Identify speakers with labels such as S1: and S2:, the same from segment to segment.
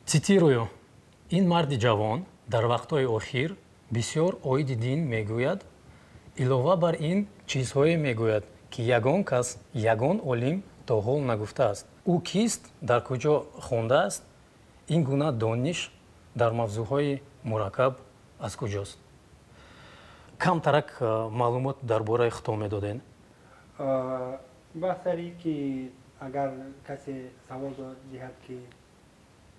S1: Цитирую: ин марди ҷавон дар вақтҳои охир бисёр оиди дин мегӯяд, илова бар ин чизҳое мегӯяд, ки ягон кас, ягон олим то ҳол нагуфтааст. Ӯ кист, дар куҷо хондааст, ин гуна дониш дар мавзӯъҳои мураккаб аз куҷост? камтарак маълумот дар бораи худтон медоден?
S2: баҳсари ки агар касе савол диҳад ки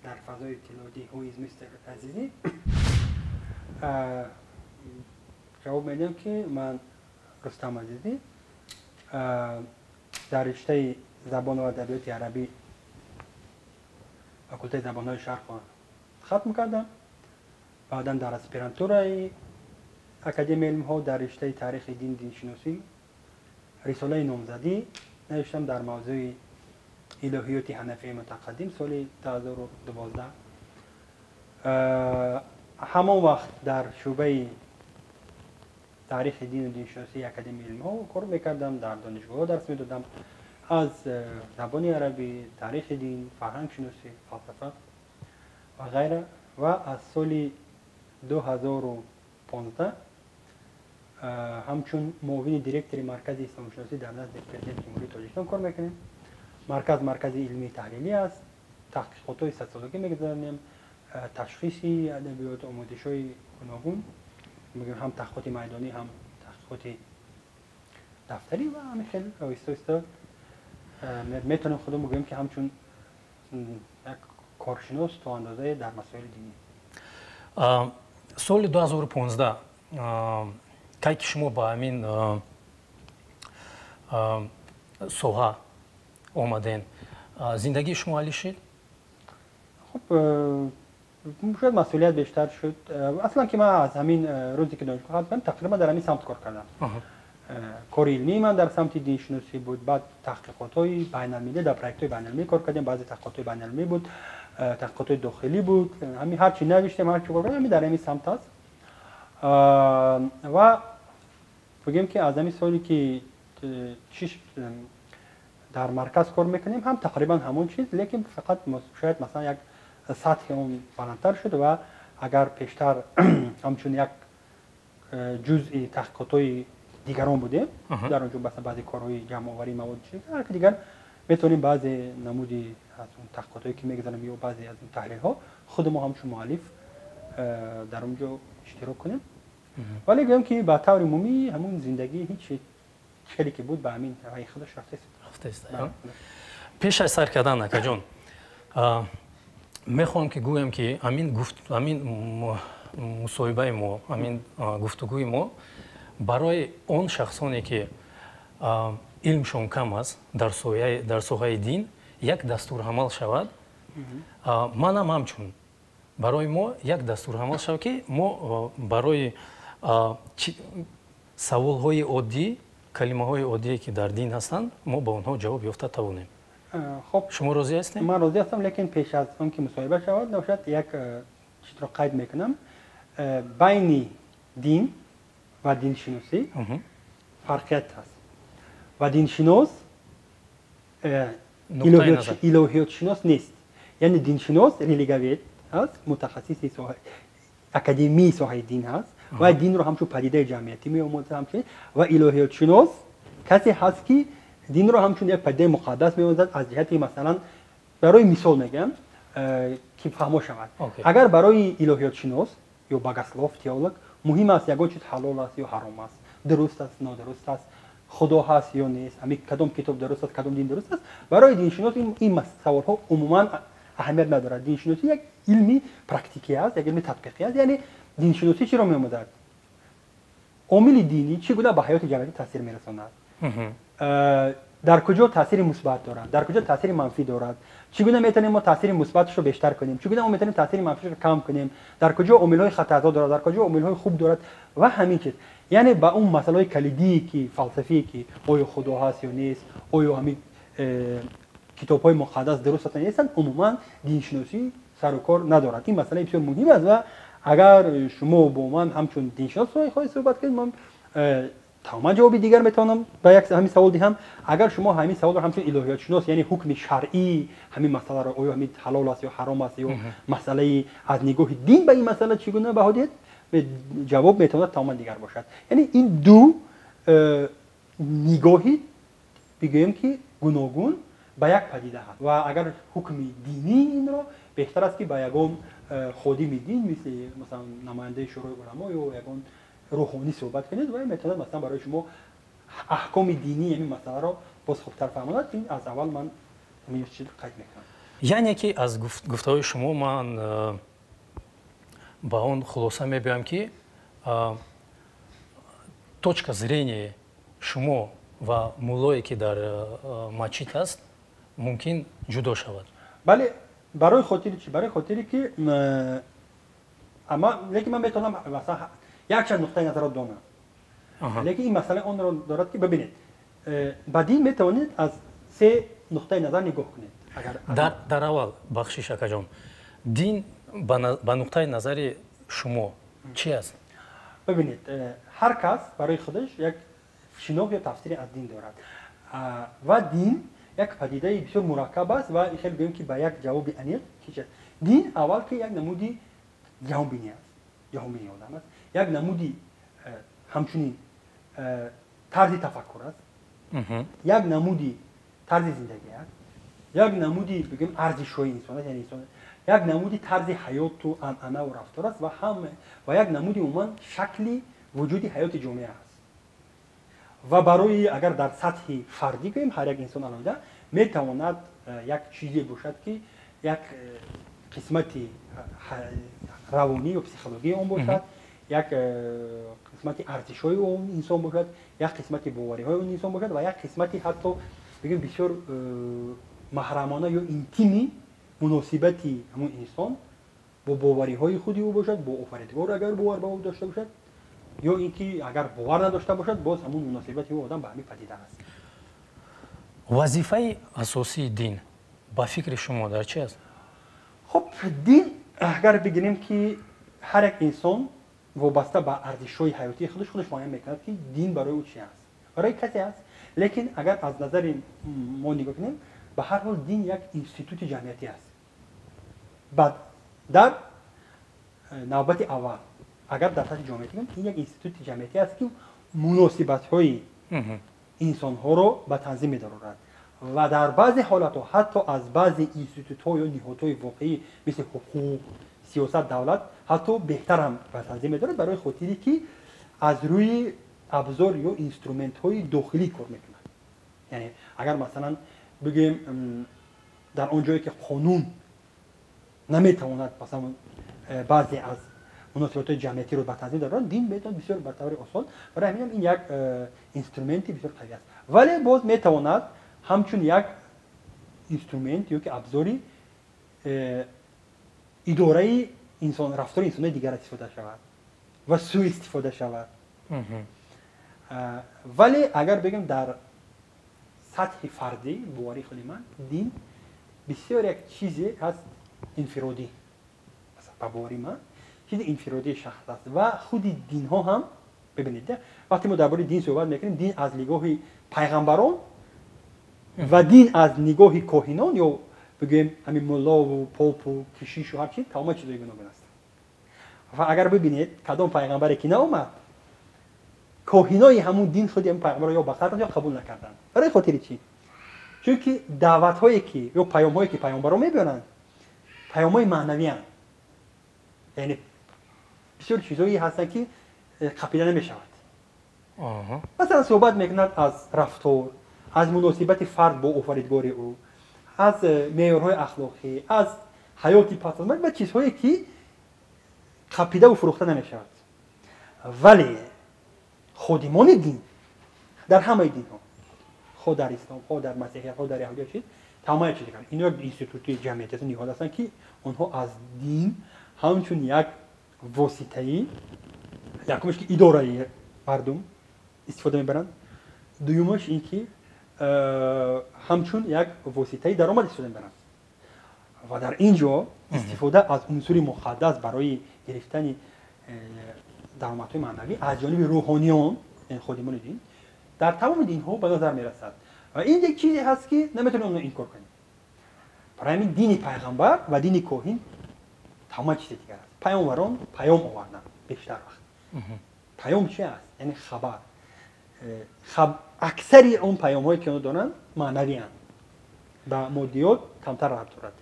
S2: дар фазои иттилоотӣ who is Mr. Азизи, ҷавоб медиҳам ки ман Рустам Азизӣ дар риштаи забону адабиёти арабӣ факултаи забонҳои шарқро хатм кардам. баъдан дар аспирантураи академияи илмҳо дар риштаи таърихи дин диншиносӣ рисолаи номзадӣ навиштам дар мавзӯи илоҳиёти ҳанафияи мутақаддим соли 2012. ҳамон вақт дар шӯъбаи таърихи дину диншиносии академияи илмҳо кор мекардам, дар донишгоҳҳо дарс медодам аз забони арабӣ, таърихи дин, фарҳангшиносӣ, фалсафа ва ғайра. ва аз соли 2015 ҳамчун муовини директори маркази исломшиносӣ дар назди президенти ҷумҳурии тоҷикистон кор мекунем. маркази илмии таҳлилӣ аст, таҳқиқотҳои садсолагӣ мегузаронем, ташхиси адабиёт, омӯзишҳои гуногун, ҳам таҳқиқоти майдонӣ, ҳам таҳқиқоти дафтарӣ ва ҳамин оҳиста метавонем худам бигӯем ки ҳамчун як коршинос то андозае дар масоили динӣ.
S1: соли 2015 кай ки шумо ба ҳамин соҳа омаден, зиндагии шумо ҳалӣ шуд?
S2: хуб, шояд масъулият бештар шуд. аслан ки ман аз ҳамин рӯзе ки донишгоҳ хатм кардам тақрибан дар ҳамин самт кор кардам. кори илмии ман дар самти диншиносӣ буд, баъд таҳқиқотҳои байналмилӣ, дар проектҳои байналмилӣ кор кардем, баъзе таҳқиқотҳои байналмилӣ буд, таҳқиқотҳои дохилӣ буд, ҳамин ҳарчи навиштем, ҳарчи кор кардем, ҳамин дар ҳамин самт аст. ва бигӯем ки аз ҳамин соли ки дар марказ кор мекунем ҳам тақрибан ҳамон чиз, лекин фақат шояд масалан як сатҳи он баландтар шуд ва агар пештар ҳамчун як ҷузъи таҳқиқотҳои дигарон будем, дар онҷо баъзе корҳои ҷамъоварии мавод ҳар ки дигар метавонем баъзе намуди аз он таҳқиқотҳое ки мегузарем ё баъзе аз он таҳлилҳо худмо ҳамчун муаллиф дар онҷо иштирок кунем. вале гӯем ки ба таври умумӣ ҳамун зиндагӣ ҳеҷ шикали ки буд ба ҳамин ҳаваи худаш рафтааст.
S1: пеш аз сайр кардан акаҷон, мехоҳам ки гӯям ки ҳамин мусоҳибаи мо, ҳамин гуфтугӯи мо барои он шахсоне ки илмшон кам аст дар соҳаи дин як дастурамал шавад. манам ҳамчун барои мо як дастурамал шавад ки мо барои саволҳои оддӣ, калимаҳои оддие ки дар дин ҳастанд, мо ба онҳо ҷавоб ёфта тавонем.
S2: хуб,
S1: шумо розӣ ҳастем?
S2: ман розӣ ҳастам, лекин пеш аз он ки мусоҳиба шавад навшад як чизро қайд мекунам. байни дин ва диншиносӣ фарқият ҳаст. ва диншинос илоҳиётшинос нест. яъне диншинос религиовед ҳаст, мутахассиси академии соҳаи дин ҳаст ва динро ҳамчун падидаи ҷамъиятӣ меомӯзад ҳамчун, ва илоҳиётшинос касе ҳаст ки динро ҳамчун як падидаи муқаддас меомӯзад аз ҷиҳати масалан барои мисол мегӯям ки фаҳмо шавад. агар барои илоҳиётшинос ё богослов, теолог муҳим аст ягон чиз ҳалол аст ё ҳаром аст, дуруст аст, нодуруст аст, худо ҳаст ё нест, кадом китоб дуруст аст, кадом дин дуруст аст, барои диншинос ин саволҳо умуман аҳамият надорад. диншиносӣ як илми практикӣ аст, як илми татбиқӣ аст. яъне диншиносӣ чиро меомӯзад? омили динӣ чӣ гуна ба ҳаёти ҷамъиятӣ таъсир мерасонад, дар куҷо таъсири мусбат дорад, дар куҷо таъсири манфӣ дорад, чӣ гуна метавонем мо таъсири мусбаташро бештар кунем, чӣ гуна мо метавонем таъсири манфиашро кам кунем, дар куҷо омилҳои хатарзод дорад, дар куҷо омилҳои хуб дорад ва ҳамин чиз. яъне ба он масъалаҳои калидии ки фалсафие ки оё худо ҳаст ё нест, оё ҳамин китобҳои муқаддас дуруст ҳастанд ё нестанд, умуман диншиносӣ сару кор надорад. ин масъалаи бисёр муҳим аст ва агар шумо бо ман ҳамчун диншинос хоҳед суҳбат кунед, ман تمام جوابی دیگر میتونم با یک همین سوال دهم. اگر شما همین سوال رو همچون الهیات شناس یعنی حکم شرعی همین مسئله رو آیا همین حلال است یا حرام است یا مسئله از نگاه دین به این مسئله چگونه بها دید، جواب میتواند تمام دیگر باشد. یعنی این دو نگاهی بگوییم که گوناگون به یک پدیده هست و اگر حکم دینی این را بهتر است که با یگان خادم دین مثلا نماینده شورای علما یا یگان روحانی صحبت کنید و میتواند مثلا برای شما احکام دینی یعنی مسئله را باز خوبتر فهماند. این از اول من همین چیز قید میکنم.
S1: یعنی که از گفته‌های شما من با اون خلاصه می‌بینم که точка зрения شما و مولایی که در مسجد است ممکن جدا شود.
S2: بله، برای خاطری چی؟ برای خاطری که اما لیکن من میتونم مثلا یک چند نقطه نظر دارم. لیکن این مسئله اون رو دارد که ببینید با دین میتوانید از سه نقطه نظر نگاه کنید. اگر
S1: در اول بخشش اکاجان دین با نقطه نظر شما چی است؟
S2: ببینید هر کس برای خودش یک شناخت یا تفسیر از دین دارد و دین یک پدیده بسیار مرکب است و خیلی بگیم که با یک جواب عمیق کیست. دین اول که یک نمودی جهان بینی است، جهان بینی آدم است، یک نمودی همچنین طرز تفکر است، یک نمودی طرز زندگی است، یک نمودی بگیم ارزش‌های انسان است، یعنی انسان یک نمودی طرز حیات و عنعنه و رفتار است و یک نمودی عموما شکلی وجودی حیات جامعه است. و برای اگر در سطح فردی گوییم هر یک انسان علاوه میتواند یک چیزی باشد که یک قسمتی روانی و پسیکولوژی اون باشد، یک قسمتی ارزش‌های اون انسان باشد، یک قسمتی باوری‌های اون انسان باشد و یک قسمتی حتی بگیم بسیار محرمانه یا اینتیمی مناسبتی همون انسان با باوری‌های خودی او باشد، با آفریدگار اگر باور به او داشته باشد یا اینکه اگر باور نداشته باشد باز همون مناسبت او آدم به همین پدیده است.
S1: وظیفه اساسی دین با فکر شما در چی است؟
S2: خب دین اگر بگیم که هر یک انسان وابسته به ارزش‌های حیاتی خودش معین میکند که دین برای او چی است. برای کسی است، لیکن اگر از نظر ما نگاه کنیم به هر حال دین یک اینستیتوت جمعیتی است. بعد در نوبت اول اگر در سطح جامعیتی این یک اینستیتوت جمعیتی است که مناسبت‌های انسان‌ها رو به تنظیم می‌دارد و در بعضی حالت‌ها حتی از بعضی اینستیتوت‌ها یا نهادهای واقعی مثل حقوق، سیاست، دولت حتی بهتر هم به تنظیم می‌دارد برای خاطری که از روی ابزار یا اینسترومنت‌های داخلی کار می‌کند. یعنی اگر مثلا بگیم در آنجایی که قانون نمی‌تواند مثلا بعضی از مناسبت‌های جمعیتی رو به تنظیم دارن، دین میتواند بسیار بر طور آسان برای همین این یک اینسترومنتی بسیار قوی است. ولی باز میتواند همچون یک اینسترومنت یا که ابزاری اداره انسان رفتار انسان دیگر استفاده شود و سوء استفاده شود. ولی اگر بگم در سطح فردی باوری خود من دین بسیار یک چیزی هست انفرادی. مثلا باوری من چیز انفرادی شخص است و خود دین ها هم ببینید وقتی ما درباره دین صحبت میکنیم دین از نگاه پیغمبران و دین از نگاه کاهنان یا بگیم همین ملا و پاپ و کشیش و هر چی تمام چیزای گوناگون است. و اگر ببینید کدام پیغمبری که ناامد کاهنای همون دین خود هم پیغمبر یا بخاطر یا قبول نکردن. برای خاطر چی؟ چون که دعوت هایی که یا پیام هایی که پیامبران میبرند پیام های معنوی هستند. یعنی بسیار چیزایی هستن که قبیله نمیشود. مثلا صحبت میکند از رفتار، از مناسبت فرد با آفریدگار او، از معیارهای اخلاقی، از حیاتی پس از مرگ و چیزهایی که قبیله و فروخته نمیشود. ولی خادمان دین در همه دین ها، خود در اسلام، خود در مسیحیت، خود در یهودیت چیز تمام چیز کردن. اینا اینستیتوتی جمعیت است نهاد هستن که اونها از دین همچون یک واسطه‌ای یکمش که اداره مردم استفاده میبرند، دومش این که همچون یک واسطه‌ای درآمد استفاده میبرند و در اینجا استفاده از عنصر مقدس برای گرفتن درآمدهای معنوی از جانب روحانیان یعنی خودمون دین در تمام دین ها به نظر میرسد و این یک چیزی هست که نمیتونیم اون اینکار کنیم. برای همین دین پیغمبر و دین کوهین تمام چیز دیگر است. پیامبران پیام آوردن بیشتر وقت. پیام چی است؟ یعنی خبر. اکثری اون پیام هایی که دارن معنوی هستند. با مادیات کمتر ربط دارد.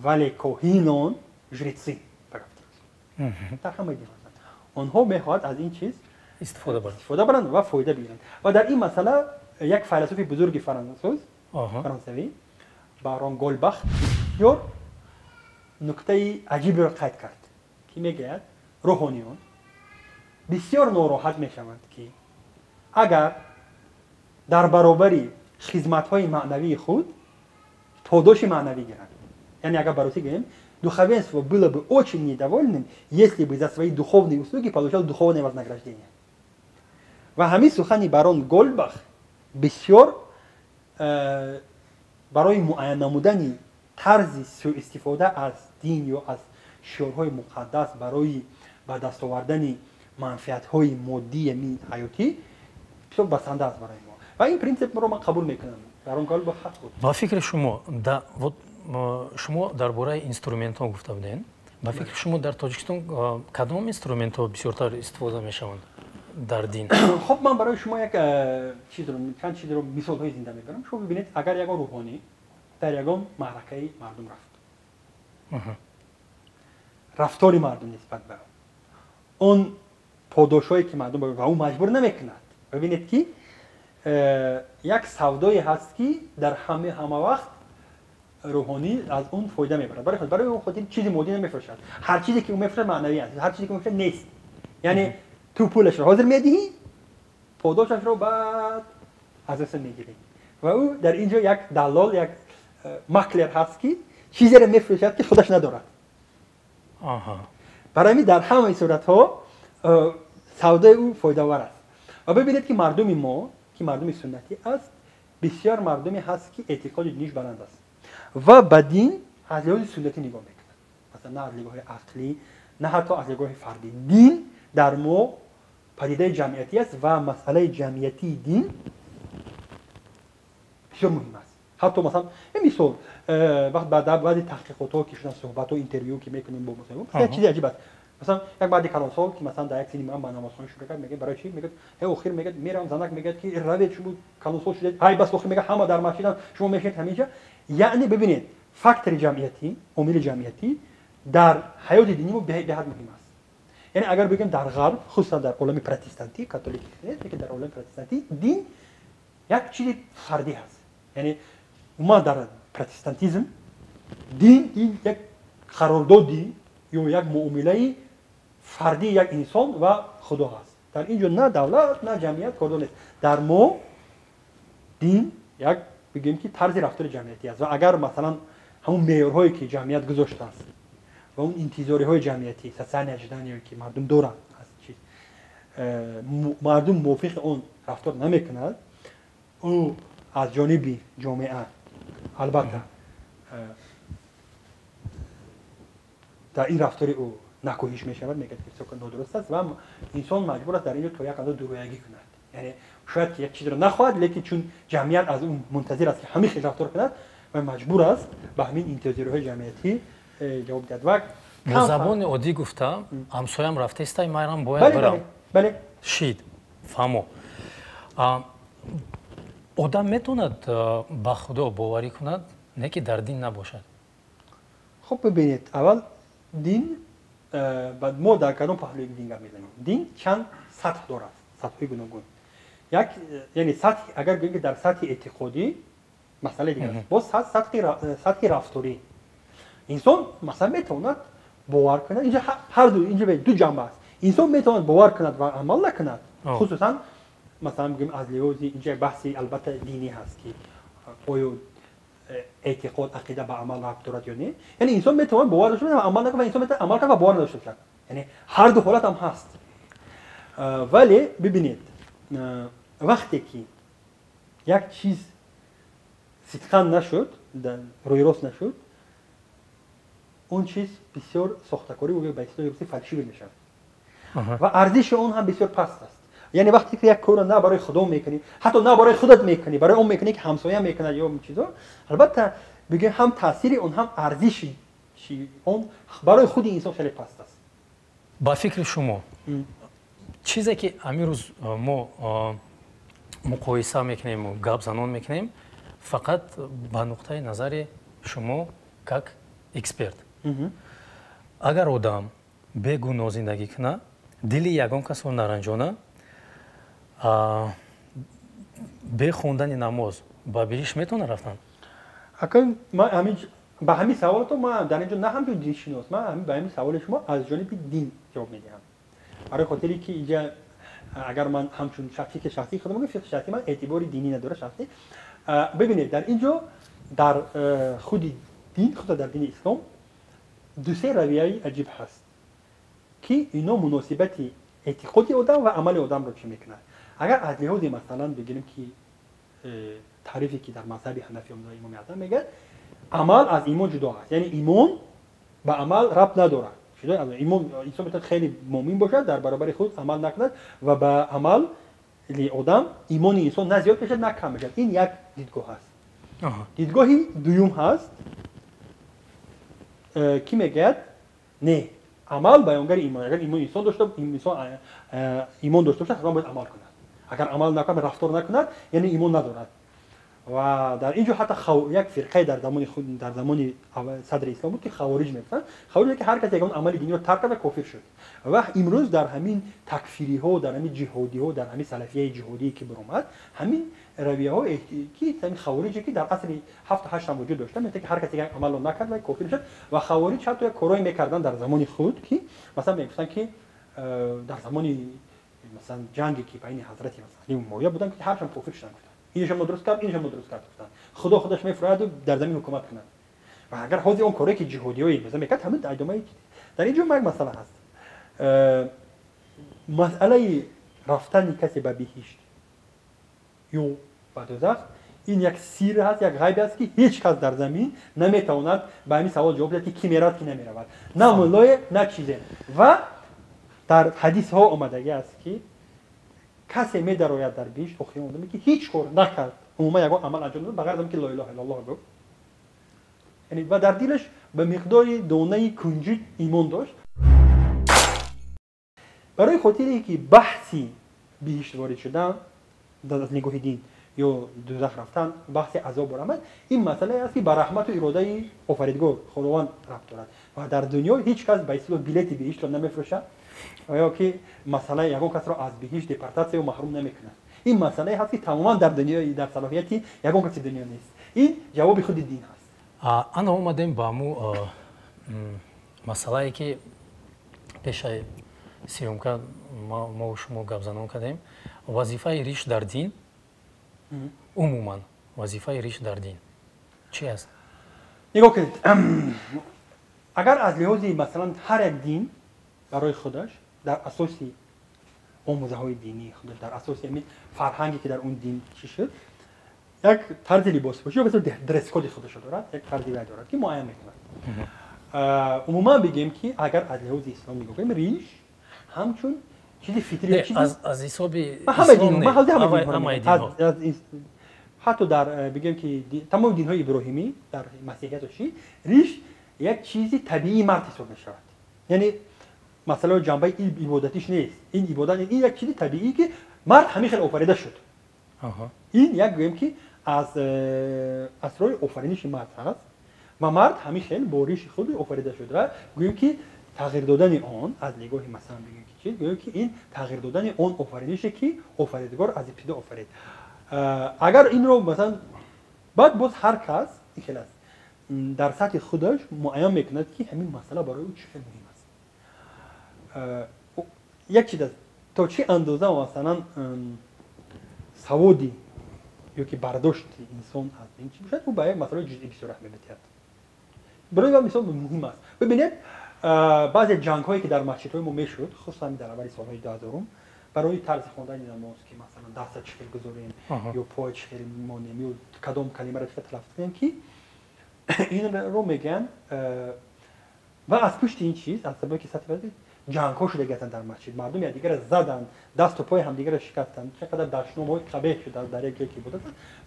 S2: ولی کوهینان جریتسی در همه دین هستند. آنها میخواد از این چیز استفاده برند و فایده بگیرند. و در این مسئله یک فیلسوف بزرگ فرانسوی بارون گولباخ یا نکته عجیبی را قید کرد که میگوید روحانیون بسیار ناراحت میشوند که اگر در برابر خدمت‌های معنوی خود پاداش معنوی گیرند. Yani agar по-русски говорим, духовенство было бы очень недовольным, если бы за свои духовные услуги получало духовное вознаграждение. و همین سخنی بارون گولباخ بسیار برای معین نمودن طرز سوء استفاده از دین یا از شعارهای مقدس برای به دست آوردن منفعت‌های مادی حیاتی بسیار بسنده است برای ما و این پرینسیپ رو من قبول میکنم. بارون گولباخ حق بود.
S1: با فکر شما درباره اینسترومنت ها گفته بودین. با فکر شما در تاجیکستان کدام اینسترومنت ها بسیارتر استفاده میشوند در دین؟
S2: خب من برای شما یک چند چیز رو مثال های زنده میبرم. شما ببینید اگر یک روحانی در یک معرکه مردم رفت، رفتار مردم نسبت به اون پاداشایی که مردم به اون مجبور نمیکند. ببینید که یک سودایی هست که در همه وقت روحانی از اون فایده میبرد. برای اون خودی چیزی مادی نمیفروشد. هر چیزی که اون میفروشه معنوی است. هر چیزی که میفروشه نیست. یعنی تو پولش رو حاضر میدهی، پاداشش رو بعد از دست میگیری. و او در اینجا یک دلال، یک مکلر هست که چیزی رو میفروشد که خودش ندارد. برای همین در همه صورت ها سودای او فایده ور است. و ببینید که مردم ما که مردم سنتی است، بسیار مردمی هست که اعتقاد دینیش بلند است و به دین از لحاظ سنتی نگاه میکنند. مثلا نه از نگاه عقلی، نه حتی از نگاه فردی. دین در ما پدیده جمعیتی است و مسئله جمعیتی دین بسیار مهم است. حتی مثلا مثال وقت بعد تحقیقات ها که شدن، صحبت و اینترویو که میکنیم با مثلا چیزی عجیب است. مثلا یک بعد کلان سال که مثلا در یک سینما با نمازخوانی شروع کرد، میگه برای چی؟ میگه اخیر میگه میرم زنک میگه که روید شما کلان سال شده، های بس اخیر میگه همه در مسجدن، شما میشید همینجا. یعنی ببینید فاکتور جمعیتی، عامل جمعیتی در حیات دینی ما به حد مهم است. یعنی اگر بگیم در غرب، خصوصا در عالم پروتستانتی کاتولیک است، که در عالم پروتستانتی دین یک چیز فردی هست. یعنی ما در پروتستانتیسم دین یک قراردادی یا یک معامله فردی یک انسان و خدا هست. در اینجا نه دولت نه جمعیت کار نیست. در ما دین یک بگیم که طرز رفتار جمعیتی است و اگر مثلا همون معیارهایی که جمعیت گذاشته است و اون انتظاری‌های جمعیتی سسان اجدانی که مردم دارن از چیز مردم موافق اون رفتار نمیکنند، او از جانب جامعه البته در این رفتار او نکوهش میشود، میگه که سکن نادرست است و انسان مجبور است در اینجا تا یک اندازه درویگی کند. یعنی شاید یک چیز رو نخواهد، لیکن چون جمعیت از اون منتظر است که همین خیلی رفتار کند و مجبور است به همین انتظارهای جمعیتی جواب دهد. و
S1: با زبان عادی گفته همسایم رفته است من باید برم.
S2: بله.
S1: شید فهمو. آدم میتوند به خدا باوری کند، نه که در دین نباشد.
S2: خب ببینید اول دین بعد ما در کدام پهلوی دین گپ میزنیم. دین چند سطح دارد، سطح‌های گوناگون. یک یعنی سطح اگر بگیم در سطح اعتقادی مسئله دیگه است. باز سطح رفتاری انسان مثلا میتواند باور کند، اینجا هر دو جنبه است. انسان میتواند باور کند و عمل نکند. خصوصا مثلا بگیم از لحاظ اینجا بحثی البته دینی هست که آیا اعتقاد عقیده به عمل ربط دارد یا نه. یعنی انسان میتواند باور داشته باشه و عمل نکنه و انسان میتواند عمل کنه و باور نداشته باشه. یعنی هر دو حالت هم هست. ولی ببینید وقتی که یک چیز صدقاً نشد، روی راست نشد، اون چیز بسیار ساختکاری و به اصطلاح فلسفی میشه و ارزش اون هم بسیار پست است. یعنی وقتی که یک کار نه برای خدا میکنی، حتی نه برای خودت میکنی، برای اون میکنی که همسایه میکنه یا چیزا، البته بگه هم تاثیر اون هم ارزش اون برای خود انسان خیلی پست است.
S1: با فکر شما چیزی که امروز ما مقایسه میکنیم و گپ زنان میکنیم فقط با نقطه نظر شما як експерт. اگر آدم بگوناه زندگی کنه دلی یگان کس رو نرنجانه به خوندن نماز با بهش میتونه رفتن.
S2: اگر ما همین با همین سوال تو ما در اینجا نه همین دین شناس ما همین با همین سوال شما از جانب دین جواب میدم. برای خاطری که اینجا اگر من همچون شخصی خودم میگم شخصی من اعتباری دینی نداره شخصی. ببینید در اینجا در خود دین خود در دین اسلام دو سه رویه عجیب هست که اینا مناسبتی اعتقادی آدم و عمل آدم رو چی میکنه. اگر از لحاظ مثلا بگیریم که تعریفی که در مذهب حنفی امام اعظم میگه عمل از ایمان جدا هست، یعنی ایمان با عمل ربط نداره. شده ایمان انسان میتونه خیلی مؤمن باشه در برابر خود عمل نکنه و با عمل آدم ایمان انسان نه زیاد بشه نه کم بشه. این یک دیدگاه هست. دیدگاهی دوم هست کی میگه نه عمل بیانگر ایمان. اگر ایمان انسان داشته ایمان داشته باشه حتما باید عمل کنه. اگر عمل نکنه رفتار نکنه یعنی ایمان ندارد. و در اینجا حتی یک فرقه در زمان خود در زمان صدر اسلام بود که خوارج میگفتن. خوارج که هر کسی اون عمل دینی رو ترک کرد کافر شد. و امروز در همین تکفیری ها در همین جهادی ها در همین سلفیه جهادی که برآمد همین رویه ها که همین خوارجی که در عصر 7 تا 8 هم وجود داشتن میگه که هر کسی عمل رو نکرد و کافر شد. و خوارج حتی کارایی میکردن در زمان خود که مثلا میگفتن که در زمان مثلا جنگی که بین حضرت مثلا معاویه بودن که هرشون کافر شدن. اینش هم درست کرد، اینش هم درست کرد گفتن. خدا خودش میفرماید و در زمین حکومت کنه. و اگر حاضر اون کاری که جهادیایی مثلا میکرد همین ادامه در اینجا یک مسئله هست. مسئله رفتن کسی به بهشت یا به دوزخ این یک سیر هست، یک غیب است که هیچ کس در زمین نمیتواند به این سوال جواب بده که کی میرود کی نمیرود. نه مولای نه چیزی. و در حدیث ها آمدگی است که کسی می‌دراید در بهشت اخی اون که هیچ کار نکرد عموما یگان عمل انجام داد بغیر از اینکه لا اله الا الله گفت، یعنی و در دلش به مقداری دانه کنجی ایمان داشت. برای خاطری که بحثی بهشت وارد شدن از نگاه دین یا دوزخ رفتن بحث عذاب برآمد، این مسئله است که به رحمت و اراده آفریدگار خداوند ربط دارد و در دنیا هیچ کس به اصطلاح بلیت بهشت رو نمیفروشه یا که مسئله یگان کس را از بهشت دپارتاسیون محروم نمیکنه. این مسئله هست که تماما در دنیا در صلاحیتی یگان کسی دنیا نیست. این جواب خود دین هست.
S1: انا اومدیم با مو مسئله که پیش سیومکا ما و شما گپ زنان کردیم وظیفه ریش در دین عموما وظیفه ریش در دین چی است؟
S2: نگاه کنید اگر از لحاظ مثلا هر یک دین برای خودش در اساسی آموزه های دینی خودش در اساسی همین فرهنگی که در اون دین چی شد یک طرز لباس پوشی یا مثلا درس کد خودش دارد، یک طرزی دارد که معین میکنه. عموما بگیم که اگر از لحاظ اسلام نگاه کنیم ریش همچون چیزی فطری چیزی
S1: از حساب اسلام
S2: نه حتی در بگیم که تمام دین های ابراهیمی در مسیحیت و شیعه ریش یک چیزی طبیعی مرد حساب میشود. یعنی مثلا جنبه عبادتیش نیست، این عبادت این یک چیز طبیعی که مرد همیشه آفریده شد. این یک گویم که از اسرار آفرینش مرد هست و مرد همیشه با ریش خود آفریده شد و گویم که تغییر دادن آن از نگاه مثلا بگیم که چی گویم که این تغییر دادن آن آفرینشی که آفریدگار از ابتدا آفرید. اگر این رو مثلا بعد باز هر کس این است در سطح خودش معین میکند که همین مسئله برای او چه مهم است. یک چیز تا چه اندازه مثلا سوادی یا که برداشت انسان از این چی باشد او به یک مسئله جزئی بسیار اهمیت دارد. برای من مثال مهم است. ببینید بعضی جنگ هایی که در مسجد های ما میشد خصوصا در اول سالهای 2000 برای طرز خواندن نماز که مثلا دست چخیل گذاریم یا پای چخیل میمونیم یا کدام کلمه را تلفظ کنیم که این رو میگن و از پشت این چیز از سبب که سطح جنگ‌ها شده گفتن در مسجد مردم یکدیگر زدن دست و پای همدیگر رو شکستن چقدر دشنام و قبیح شده در یک یکی بوده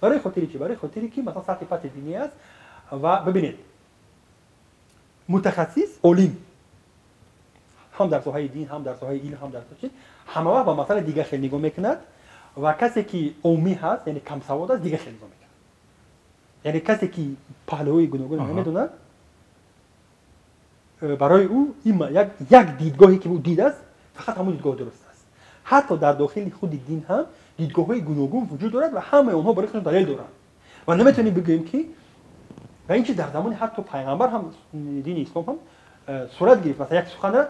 S2: برای خاطری چی برای خاطری که مثلا سطح پت دینی است و ببینید متخصص علیم هم در ساحه دین هم در ساحه علم هم در ساحه همه وقت با مسائل دیگه خیلی نگاه میکند و کسی که امی هست یعنی کم سواد است دیگه خیلی نگاه میکنه یعنی کسی که پهلوی گوناگون نمیدونه برای او این یک دیدگاهی که او دیده است فقط همون دیدگاه درست است حتی در داخل خود دین هم دیدگاه‌های گوناگون وجود دارد و همه اونها برای خودشون دلیل دارند و نمیتونیم بگیم که و این چیز در زمان حتی پیغمبر هم دین اسلام هم صورت گرفت مثلا یک سخن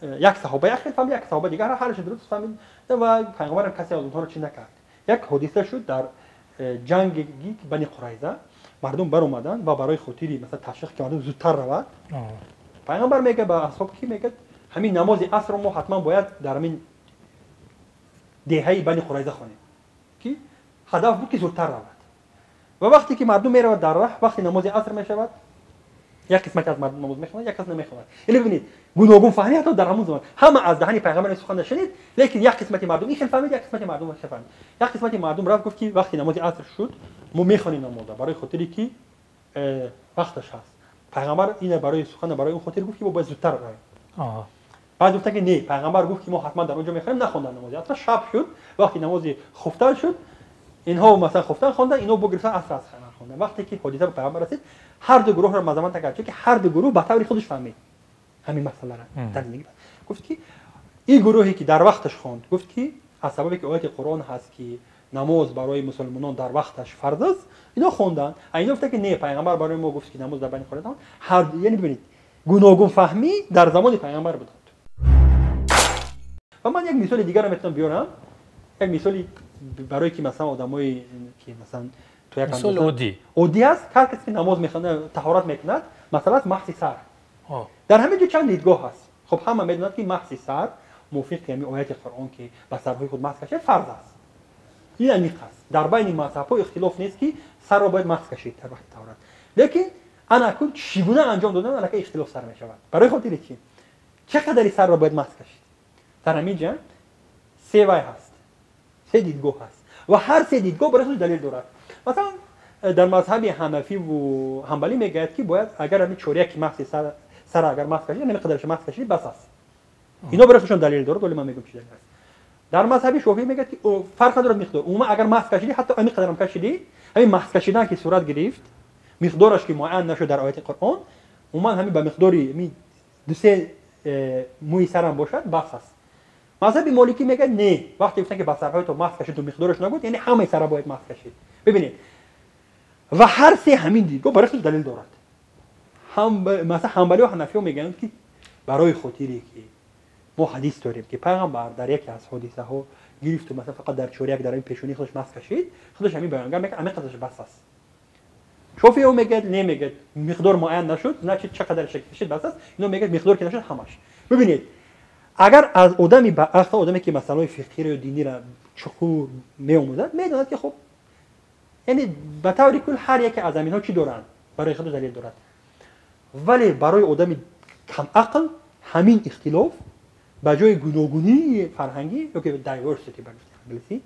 S2: یک صحابه اخیر فهمید یک صحابه دیگر حالش درست فهمید و پیغمبر هم کسی از اونها رو چی نکرد یک حادثه شد در جنگ بنی قریظه مردم بر اومدن و برای خاطری مثلا تشویق که مردم زودتر رود پیغمبر میگه به اصحاب کی میگه همین نماز عصر ما حتما باید در همین دهه بنی قریظه خوانیم کی هدف بود که زودتر رود و وقتی که مردم میرود در راه وقتی نماز عصر میشود یک قسمت از مردم نماز میخونند یک قسمت نمیخونند یعنی ببینید گوناگون فهمی حتی در همون زمان همه از دهن پیغمبر سخن شنید لیکن یک قسمت مردم این فهمید یک قسمت مردم نفهمید یک قسمت مردم رفت گفت که وقتی نماز عصر شد ما میخوانیم نماز برای خاطری که وقتش هست پیغمبر این برای سخن برای اون خاطر گفت که باید زودتر بریم بعد گفت که نه پیغمبر گفت که ما حتما در اونجا میخوانیم نخوندن نماز عصر شب شد وقتی نماز خفتن شد اینها مثلا خفتن خواندن اینو بگرفتن عصر خوندن وقتی که حادثه به پیغمبر رسید هر دو گروه رو مزامن کرد که هر دو گروه به طور خودش فهمید همین مسئله را در زندگی گفت که این گروهی که در وقتش خواند گفت که از سببی که آیت قرآن هست که نماز برای مسلمانان در وقتش فرض است اینا خوندن اینا گفت که نه پیغمبر برای ما گفت که نماز در بین خواندن هر یعنی ببینید گوناگون فهمی در زمان پیغمبر بود و من یک مثال دیگر رو میتونم بیارم یک مثالی برای که مثلا آدمایی که مثلا تو یک
S1: مثال
S2: اودی است هر کسی که نماز میخونه طهارت میکند مثلا محض سر در همین جو چند دیدگاه هست خب همه میدونند که محض سر موافق همین آیت قرآن که به سرهای خود مسح کشید فرض است این عمیق است در بین مذهب‌ها اختلاف نیست که سر را باید مسح کشید در وقت طهارت لیکن انا کل چگونه انجام دادن الکی اختلاف سر میشود برای خاطر چی چقدر سر را باید مسح کشید در همین جا سه وای هست سه دیدگاه هست و هر سه دیدگاه برای خود دلیل دارد مثلا در مذهب حنفی و حنبلی میگه که باید اگر همین چوریک محض سر اگر مسح کشید یعنی قدرش مسح کشید بس است اینا برای خودشون دلیل داره ولی من میگم چی دلیل است در مذهب شافعی میگه که فرق نداره مقدار اون اگر مسح کشیدی حتی همین قدرم کشیدی همین مسح کشیدن که صورت گرفت مقدارش که معین نشد در آیت قرآن عموما همین به مقداری همین دو سه موی سرم باشد بس است مذهب مالکی میگه نه وقتی گفتن که بسرهای تو مسح کشید و مقدارش نگفت یعنی همه سر باید مسح کشید ببینید و هر سه همین دیدگاه برای خود دلیل دارد هم مثلا حنبلی و حنفی میگن که برای خاطری که ما حدیث داریم که پیغمبر در یکی از حادثه ها گرفت و مثلا فقط در چوریک در این پیشونی خودش مسح کشید خودش همین بیانگر میگه همین قدرش بس است شافعی او میگه نمیگه مقدار معین نشد نه چقدر شکل کشید بس است اینو میگه مقدار که نشد همش ببینید اگر از آدمی با اصلا آدمی که مسائل فقهی و دینی را چخور میآموزد میداند که خب یعنی به طور کل هر یک از اینها چی دارن برای خود دلیل دارد ولی برای آدمی کم عقل همین اختلاف به جای گوناگونی فرهنگی یا که دایورسیتی به انگلیسی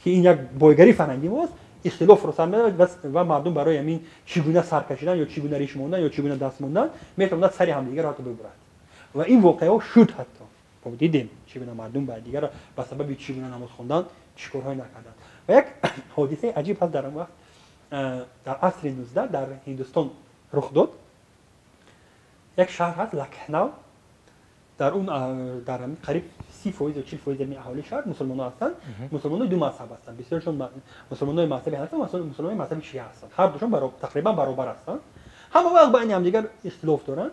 S2: که این یک بایگری فرهنگی ماست اختلاف رو سر می‌دهد و مردم برای همین چگونه سر کشیدن یا چگونه ریش ماندن یا چگونه دست ماندن میتونن سری همدیگه را ببرند و این واقعا شد حتی خب دیدیم چگونه مردم بعد دیگه به سبب چگونه نماز خوندن چیکارهای نکردن و یک حادثه عجیب هست در اون وقت در عصر 19 در هندوستان رخ داد یک شهر هست لکهنو در اون در قریب 30% و 40% می اهالی شهر مسلمان‌ها هستند مسلمان‌ها دو مذهب هستند بسیارشون مسلمان‌های مذهبی هستند مسلمان‌های مذهبی شیعه هستند هر دوشون تقریبا برابر هستند همه وقت بین هم دیگر اختلاف دارند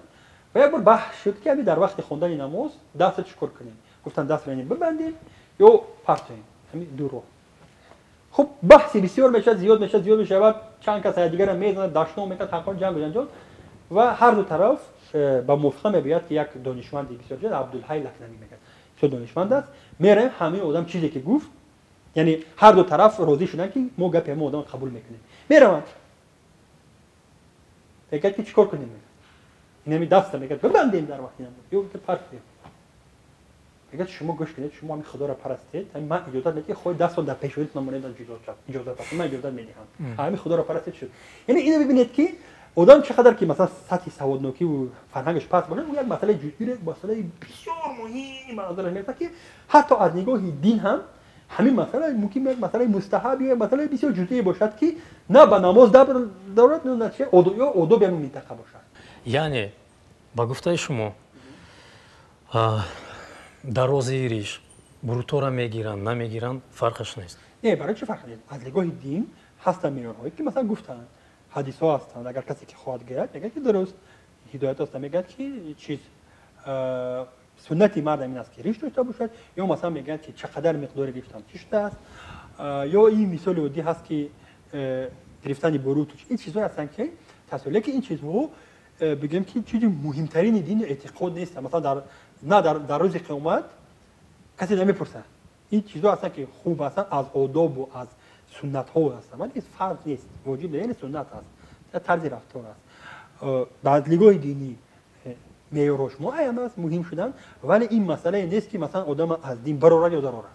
S2: و یک بار بحث شد که در وقت خوندن نماز دست چیکار کنیم گفتن دست را ببندیم یا پرتیم همین دو رو خب بحث بسیار میشه زیاد میشه و چند کس دیگر هم میزنن داشتن میکنن تقریبا جنگ جنجال و هر دو طرف با موافقه میبیاد که یک دانشمند بسیار جد عبدالحی لکنوی میگه چه دانشمند است میره همه آدم چیزی که گفت یعنی هر دو طرف راضی شدن که ما گپ همه آدم قبول میکنیم میرم میگه که چیکار کنیم نمی دست میگه ببندیم در وقتی نمیده یا که فرق داره میگه شما گوش کنید شما همین خدا را پرستید من اجازه میدم خود 10 سال در پیشوریت نمونه داد اجازه داد من اجازه میدم همین خدا را پرستید شد یعنی اینو ببینید که آدم چقدر که مثلا سطح سوادناکی و فرهنگش پست باشه اون یک مسئله جزئی مسئله بسیار مهم منظور میاد که حتی از نگاه دین هم همین مسئله ممکن یک مسئله مستحب یا مسئله بسیار جزئی باشد که نه به نماز دارد نه چه آداب همین منطقه باشد
S1: یعنی با گفته شما درازی ریش بروتورا میگیرن نمیگیرن فرقش نیست
S2: نه برای چه فرقی نیست از نگاه دین هستن میارهایی که مثلا گفتن حدیث ها هستند اگر کسی که خواهد گرد میگه که درست هدایت است میگه که چیز سنتی مرد این است که ریش داشته باشد یا مثلا میگه که چقدر مقدار ریش هم چیشته است یا این مثال عادی هست که گرفتن بروت این چیزا هستن که تصویری که این چیزها بگم که چیزی مهمترین دین اعتقاد نیست مثلا در روز قیامت کسی نمیپرسه این چیزا هستن که خوب هستن از آداب و از سنت ها هستن ولی فرض نیست واجب نه سنت هست طرز رفتار است بعد نگاه دینی معیارش معین است مهم شدن ولی این مسئله نیست که مثلا آدم از دین برآورد یا درآورد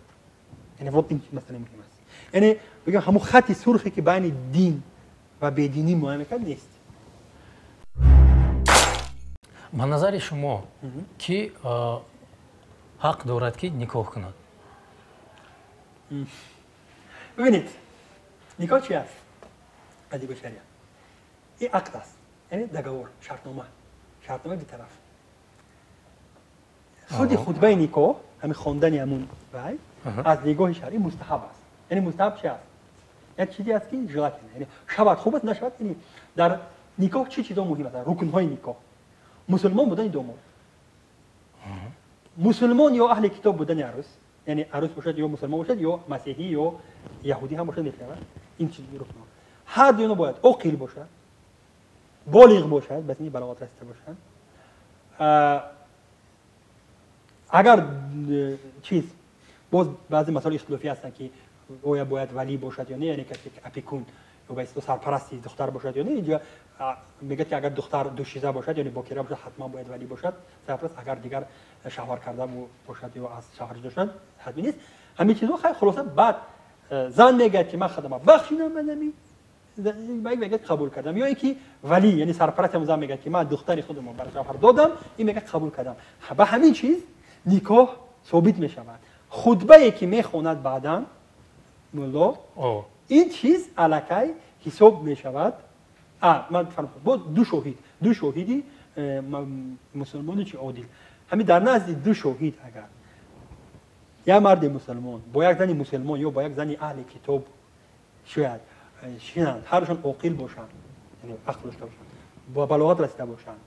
S2: یعنی وقت این مسئله مهم است یعنی بگم همون خط سرخی که بین دین و بدینی معین میکنه نیست
S1: به نظر شما کی حق دارد که نکاح کند
S2: ببینید نکاح چی است ادیب شریعت این عقد است یعنی دگور شرطنامه دو طرف خطبه نکاح همین خواندن همون وای از نگاه شرعی مستحب است یعنی مستحب چی است یک چیزی است که اجرا کنه یعنی شود خوب است نشود یعنی در نکاح چه چیزا مهم است رکن های نکاح مسلمان بودن داماد مسلمان یا اهل کتاب بودن عروس یعنی عروس باشد یا مسلمان باشد یا مسیحی یا یهودی هم باشد میفهمن این چیز رکن هر دو باید عاقل باشد بالغ باشد بس این بلاغت رسیده باشد اگر چیز باز بعضی مسائل اختلافی هستن که آیا باید ولی باشد یا نه یعنی کسی که اپیکون یا به اصطلاح سرپرستی دختر باشد یا نه اینجا میگه که اگر دختر دوشیزه باشد یعنی باکره باشد حتما باید ولی باشد سرپرست اگر دیگر شوهر کرده باشد یا از شوهر داشتن حتمی نیست همین چیزا خیلی خلاصه بعد زن میگه که من خدمت بخشیدم من میگه قبول کردم یا اینکه ولی یعنی سرپرست هم زن میگه که من دختر خودم برای شوهر دادم این میگه قبول کردم به همین چیز نکاح ثابت میشود خطبه ای که میخواند بعداً مولا این چیز الکی حساب میشود من با دو شاهدی مسلمانی چه عادل همین در نزد دو شاهد اگر یا مرد مسلمان با یک زن مسلمان یا با یک زن اهل کتاب شاید شینند هرشون عاقل باشند یعنی عقل داشته باشند با بلاغت رسیده باشند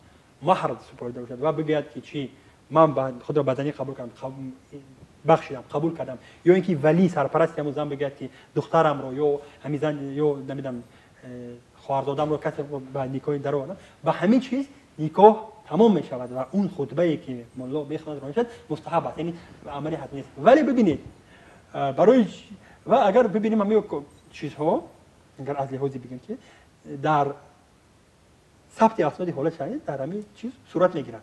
S2: مهر سپرده باشند و بگوید که چی من خود را بدنی قبول کردم بخشیدم قبول کردم یا اینکه ولی سرپرست هم زن بگه که دخترم رو یا همین زن یا نمیدونم خواهرزادم رو کسی به نکاح در آورد با همین چیز نکاح تمام می شود و اون خطبه ای که مولا بخواند رانشد مستحب است یعنی عملی حتمی است ولی ببینید برای و اگر ببینیم همین چیزها اگر از لحاظی بگیم که در ثبت اسناد حالت شرعی در همین چیز صورت میگیرد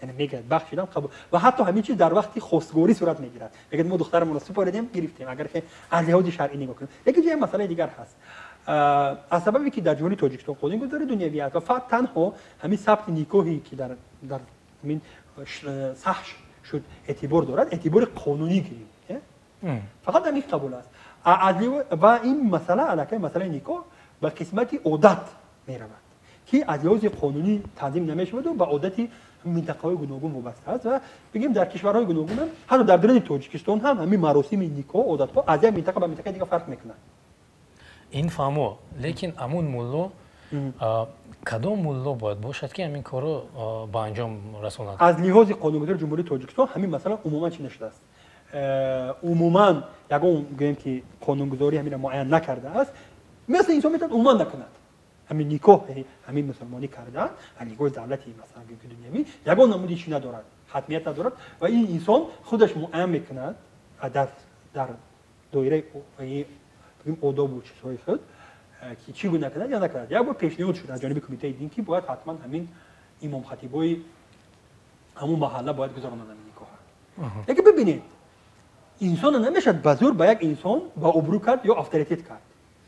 S2: یعنی میگه بخشیدم قبول و حتی همین چیز در وقتی خواستگاری صورت میگیرد میگه ما دخترمون رو سپردیم گرفتیم اگر که از لحاظ شرعی نگاه کنیم یکی جای مسئله دیگر هست از سببی که در جمهوری تاجیکستان قانونگذاری دنیوی است و فقط تنها همین ثبت نکاحی که در همین صح شد اعتبار دارد اعتبار قانونی گیریم فقط همین قبول است و این مسئله علاقه مسئله نکاح به قسمت عادت میرود که از لحاظ قانونی تنظیم نمیشود و به عادت منطقه‌های گوناگون وابسته است و بگیم در کشورهای گوناگون هم حتی در درون تاجیکستان هم همین مراسم نکاح عادت‌ها از یک منطقه به منطقه دیگه فرق میکنه
S1: این فهمو لیکن امون مولا کدام مولا باید باشد که همین کارو با انجام رساند
S2: از لحاظ قانونگذاری جمهوری تاجیکستان همین مثلا عموما چی نشده است عموما یگان گویم که قانونگذاری همین معین نکرده است مثل انسان میتونه عموما نکند همین نکاح همین مسلمانی کردن نکاح دولتی مثلا که دنیوی یگان نمودی ندارد حتمیت ندارد و این انسان خودش معین میکند در دایره آداب و چیزهای خود که چی گونه نکند یا نکند یک بار پیشنهاد شد از جانب کمیته دین که باید حتما همین امام خطیبای همون محله باید گذارن نمیکنه. لیکن ببینید انسان نمیشه بزرگ با یک انسان با ابرو کرد یا اتوریتیت کرد.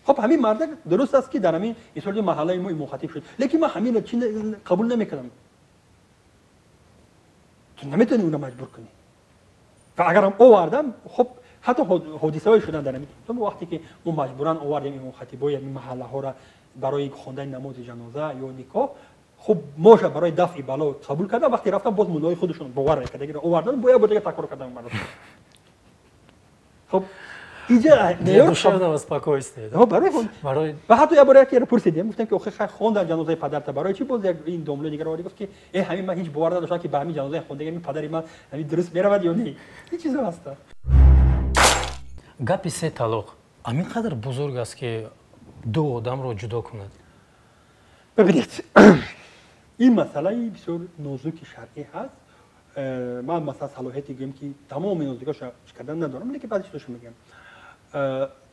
S2: خب همین مرد درست است که در همین اینطور محله ما امام خطیب شد. لیکن من همین چیز قبول نمیکنم. تو نمیتونی اون رو مجبور کنی. و اگرم آوردم خب حتی حادثه‌ای شدن در همین تو وقتی که ما مجبورن آوردیم امام خطیبای همین محله ها را برای خواندن نماز جنازه یا نکاح خب ماشه برای دفع بلا قبول کردن وقتی رفتن باز مولای خودشون باور کرده دیگه آوردن باید دیگه تکرار کردن مرد خب اینجا
S1: душевного спокойствия.
S2: برای و حتی یه بار که پرسیدم گفتم که آخه خواندن جنازه پدرت برای چی باز یک این داملو دیگه رو گفت که همین من هیچ باور نداشتم که به همین جنازه خوندگی می پدری من همین درست میرود یا نه این چیزا هست
S1: гапи се талоқ амин қадар бузург аст ки ду одамро ҷудо кунад.
S2: ببینید این مسئله بسیار نازک شرعی هست من مثلا صلاحیتی گیم که تمام نازکاش کردن ندارم لیکن بعدش توش میگم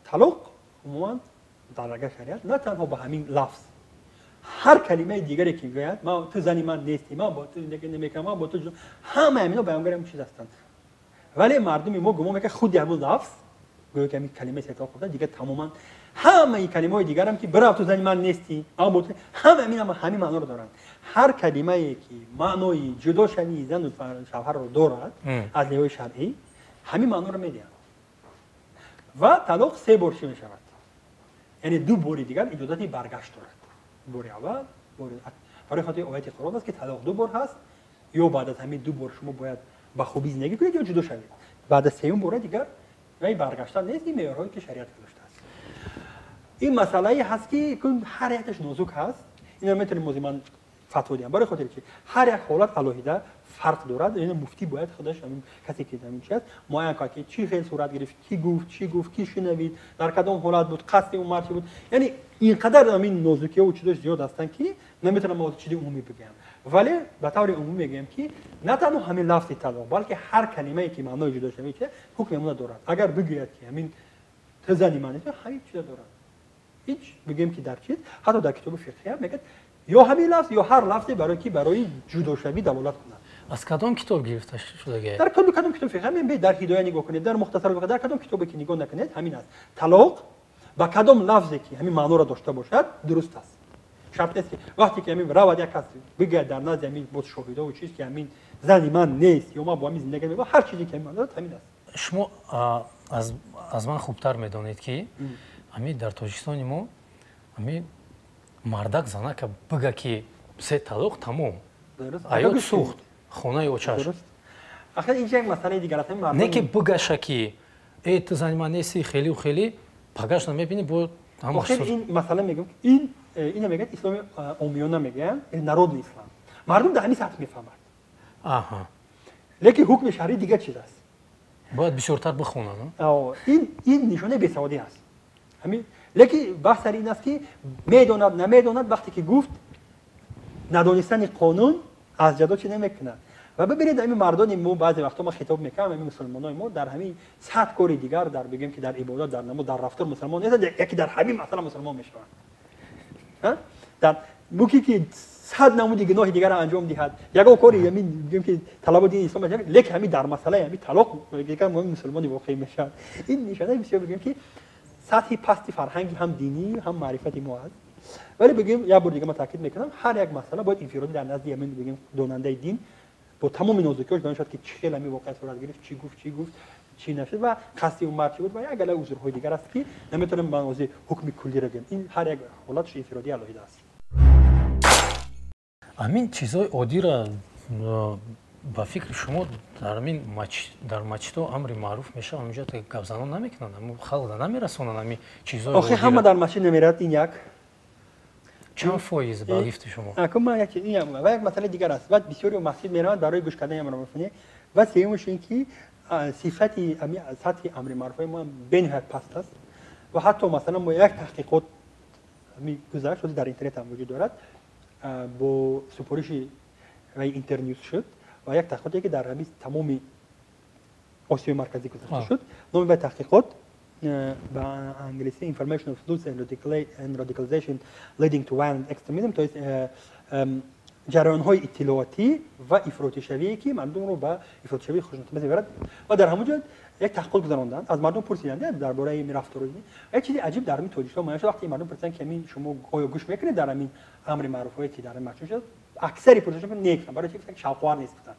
S2: طلاق عموما در رگه شریعت نه تنها با همین لفظ هر کلمه دیگری که میگوید ما تو زنی من نیستی من با تو زندگی نمیکنم من با تو همه همینا بیانگر همین چیز هستند ولی مردم ما گمان میکنن خود همون لفظ گویا که همین کلمه استعمال کرده دیگه تماما همه این کلمه‌های دیگر هم که برای تو زنی من نیستی اما همین معنا رو دارن هر کلمه‌ای که معنای جدا شدن زن و شوهر رو دارد از لحاظ شرعی همین معنا رو میدن و طلاق 3 بار می شود یعنی 2 بار دیگر اجازه برگشت دارد بار اول برای خاطر آیه قرآن است که طلاق 2 بار هست یا بعد از همین 2 بار شما باید با خوبی زندگی کنید یا جدا شوید بعد از 3م بار دیگر وی برگشتن نیست این معیارهایی که شریعت گذاشته است این مسئله هست که هر یکش نازک هست اینا میتونیم موضوع فتوا دیم برای خاطر که هر یک حالت علاهیده فرق دارد یعنی مفتی باید خودش همین کسی که همین چیز معین کنه که چی خیلی صورت گرفت کی گفت کی شنوید در کدام حالت بود قصد اون مرد بود یعنی اینقدر همین نازکی و چیزاش زیاد هستن که نمیتونم موضوع چیزی عمومی بگم ولی به طور عمومی میگم که نه تنها همین لفظ طلاق بلکه هر کلمه‌ای که معنای جدا شده چه حکم اون دارد اگر بگوید که همین تزنی معنی همین چیز دارد هیچ بگیم که در چیز حتی در کتاب فقهی هم میگه یا همین لفظ یا هر لفظی برای جدا شوی دلالت کنه
S1: از کدام کتاب گرفته شده
S2: در کدام کتاب فقهی میگه در هدایه نگاه کنید در مختصر فقه در کدام کتابی که نگاه نکنید همین است طلاق با کدام لفظی که همین معنا را داشته باشد درست است شرط است که وقتی که همین رواد یک کس بگه در نزد همین بود شاهده و چیز که همین زنی من نیست یا ما با همین زندگی میکنم هر چیزی که همین است
S1: شما از من خوبتر میدونید که همین در تاجیکستان ما همین мардак занака бага ки се талоқ тамом аёт сӯхт хонаи очаш
S2: ахир инҷа як масъалаи дигар аст
S1: не ки бугаша ки ту зани ман нести хелу хеле пагаш намебини бо
S2: ин масъала мегӯм ина мегӯяд исломи омиёна мегӯянд народни ислам мардум дар ҳамин сатҳ мефаҳмад лекин ҳукми шаҳрӣ дигар чиз аст
S1: бояд бисёртар бихонанд
S2: ин нишонаи бесаводӣ аст لیکن بحث سر این است که میداند نمیداند وقتی که گفت ندانستن قانون از جدا چی نمیکنه و ببینید همین مردان ما بعضی وقتا ما خطاب میکنم همین مسلمانای ما در همین 100 کار دیگر در بگیم که در عبادت در نماز در رفتار مسلمان نیستن یکی در همین مثلا مسلمان میشوند در موقعی که 100 نمود گناه دیگر انجام دهد یگان کاری همین میگیم که طلب دین اسلام میشه لیکن همین در مسئله همین طلاق دیگر ما مسلمانی واقعی میشن این نشانه بسیار بگیم که سطحی پستی فرهنگی هم دینی هم معرفتی ما هست ولی بگیم یا بار دیگه من تاکید میکنم هر یک مسئله باید انفرادی در نزد همین بگیم داننده دین با تمام نازکی‌هاش بیان شد که چه خیلی واقعا صورت گرفت چی گفت چی نشد و قصدی اون مرد چی بود و یک علاوه عذرهای دیگر است که نمیتونم به واسه حکم کلی رو بگم این هر یک حالتش انفرادی علاوه است
S1: همین چیزای عادی را با فکر شما در مسجد امر معروف میشه اونجا تا گپزنان نمیکنن اما خلق نمیرسونن همین چیزای
S2: آخه همه در مسجد نمیرد این یک
S1: چند فایز با گفت شما
S2: اما یک چیزی و یک مسئله دیگر است بعد بسیاری مسجد میرن برای گوش کردن امر معروف و سومش این که صفتی سطح امر معروف ما بنهایت پست است و حتی مثلا ما یک تحقیقات می گزارش شده در اینترنت هم وجود دارد با سپارش و اینترنت شد و یک تحقیقاتی که در همین تمام آسیای مرکزی گذاشته شد نام به تحقیقات به انگلیسی Information of Youth and Radicalization Leading to Violent Extremism تو جریان‌های اطلاعاتی و افراط‌شویی که مردم رو به افراط‌شوی خوشنطبیع می‌برد و در همون جا یک تحقیق گذراندند از مردم پرسیدند درباره این رفتار و یک چیزی عجیب در این توجیه‌ها معلوم شد وقتی مردم پرسیدند که همین شما آیا گوش می‌کنید در همین امر معروفی که در این مشروع شد اکثری پرسیدند که نیکن برای چی که شاوخوار نیستن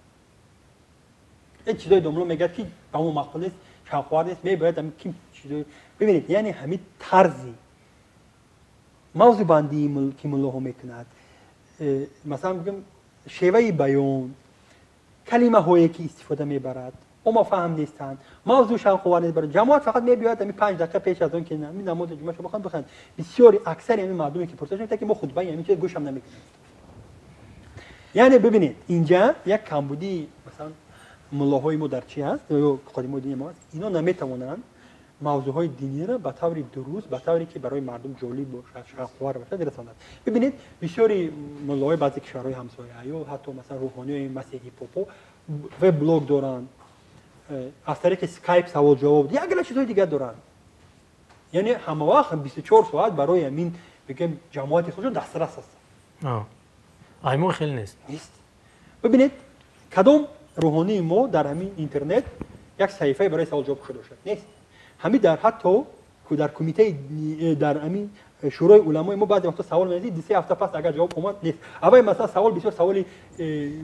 S2: این چیزای دوملو میگه که به اون مقوله است شاوخوار نیست میباید همین کی چیزای ببینید یعنی همین طرزی موضوع بندی که ملوها میکند مثلا بگم شیوه بیان کلمه هایی که استفاده میبرد اما فهم نیستند موضوع شاوخوار نیست برای جماعت فقط میباید همین 5 دقیقه پیش از اون که همین نماز جمعه شما بخوان بخوان بسیاری اکثر همین مردمی که پرسش میکنن که ما خطبه همین چیز گوش هم نمیکنیم یعنی ببینید اینجا یک کمبودی مثلا ملاهای ما در چی هست یا خادمای دینی ما هست اینا نمیتوانند موضوعهای دینی را به طور درست به طوری که برای مردم جالب باشد شاوخوار باشد رساندند ببینید بسیاری ملاهای بعضی کشورهای همسایه یا حتی مثلا روحانی مسیحی پاپو و بلاگ دارن از طریق اسکایپ سوال جواب یا اگر چیزهای دیگه دارن یعنی همه وقت 24 ساعت برای همین بگم جماعت خودشون دسترس هستن
S1: ایمون خیلی نیست
S2: ببینید کدام روحانی ما در همین اینترنت یک صحیفه برای سوال جواب شده شد نیست همین در حتی که در کمیته در همین شورای علمای ما بعضی وقتا سوال می‌کنید 2-3 هفته پس اگر جواب اومد نیست اول مثلا سوال بسیار سوالی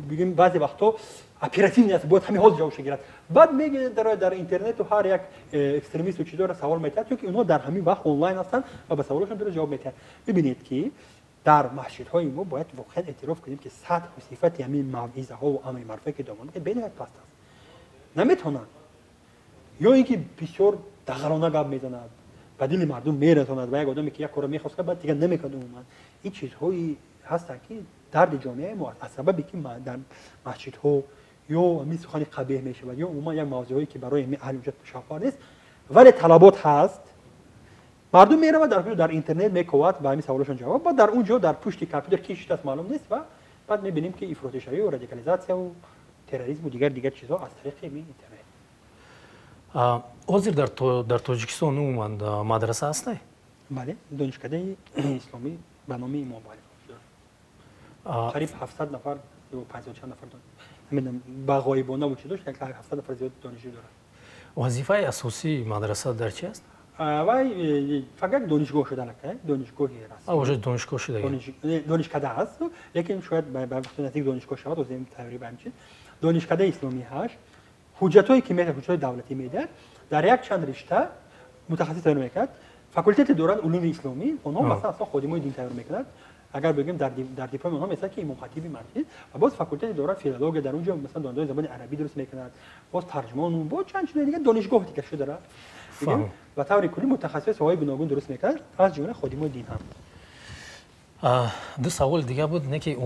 S2: بگیم بعضی وقتا اپراتیو نیست باید همین حال جوابش گیرد بعد میگه در اینترنت و هر یک اکستریمیست و چیزا را سوال می‌کنه چون که اونها در همین وقت آنلاین هستن و به سوالشون درست جواب می‌دن ببینید که در مسجدهای ما باید واقعا اعتراف کنیم که سطح و صفت همین موعظه ها و امر معروفه که دامن که بین یک پست است نمیتونن یا اینکه بسیار دغرانه گپ میزنند به دل مردم میرساند و یک آدمی که یک کارو میخواست بعد دیگه نمیکنه عموما این چیزهایی هستن که درد جامعه ما از سببی که در مسجدها یا همین سخن قبیح میشه و یا عموما یک موضوعی که برای اهل حجت شفاف نیست ولی طلبات هست مردم میره و در اینترنت میکوات و همین سوالشون جواب بعد در اونجا در پشت کامپیوتر کیش است معلوم نیست و بعد میبینیم که افراط‌شوی و رادیکالیزاسیون و تروریسم و دیگر چیزها از طریق همین اینترنت
S1: حاضر در تاجیکستان عموما مدرسه هست؟
S2: بله دانشکده اسلامی به نام امام علی قریب 700 نفر یا 50 چند نفر دارن نمیدونم با غایبانه و چی داشت یک 700 نفر زیاد دانشجو دارن
S1: وظیفه اساسی مدرسه در چی است؟
S2: و فقط دانشگاه شده نکنه دانشگاهی رسمی
S1: وجود دانشگاه شده
S2: دانشکده هست لیکن شاید به وقت نزدیک دانشگاه شود و زمین تقریبا همین دانشکده اسلامی هست حجتایی که میده حجت دولتی میده در یک چند رشته متخصص تعیین میکرد فاکولته دوران علوم اسلامی اونها مثلا خودمون دین تعیین میکردن اگر بگیم در دیپلم اونها مثلا که امام خطیبی مسجد و باز فاکولته دوران فیلولوژی در اونجا مثلا دانشگاه زبان عربی درست میکنند باز ترجمان و باز چند چیز دیگه دانشگاه دیگه شده داره دیگه و طوری کلی متخصص های گوناگون درست میکرد از جمله خادمان دین هم
S1: دو سوال دیگه بود نه که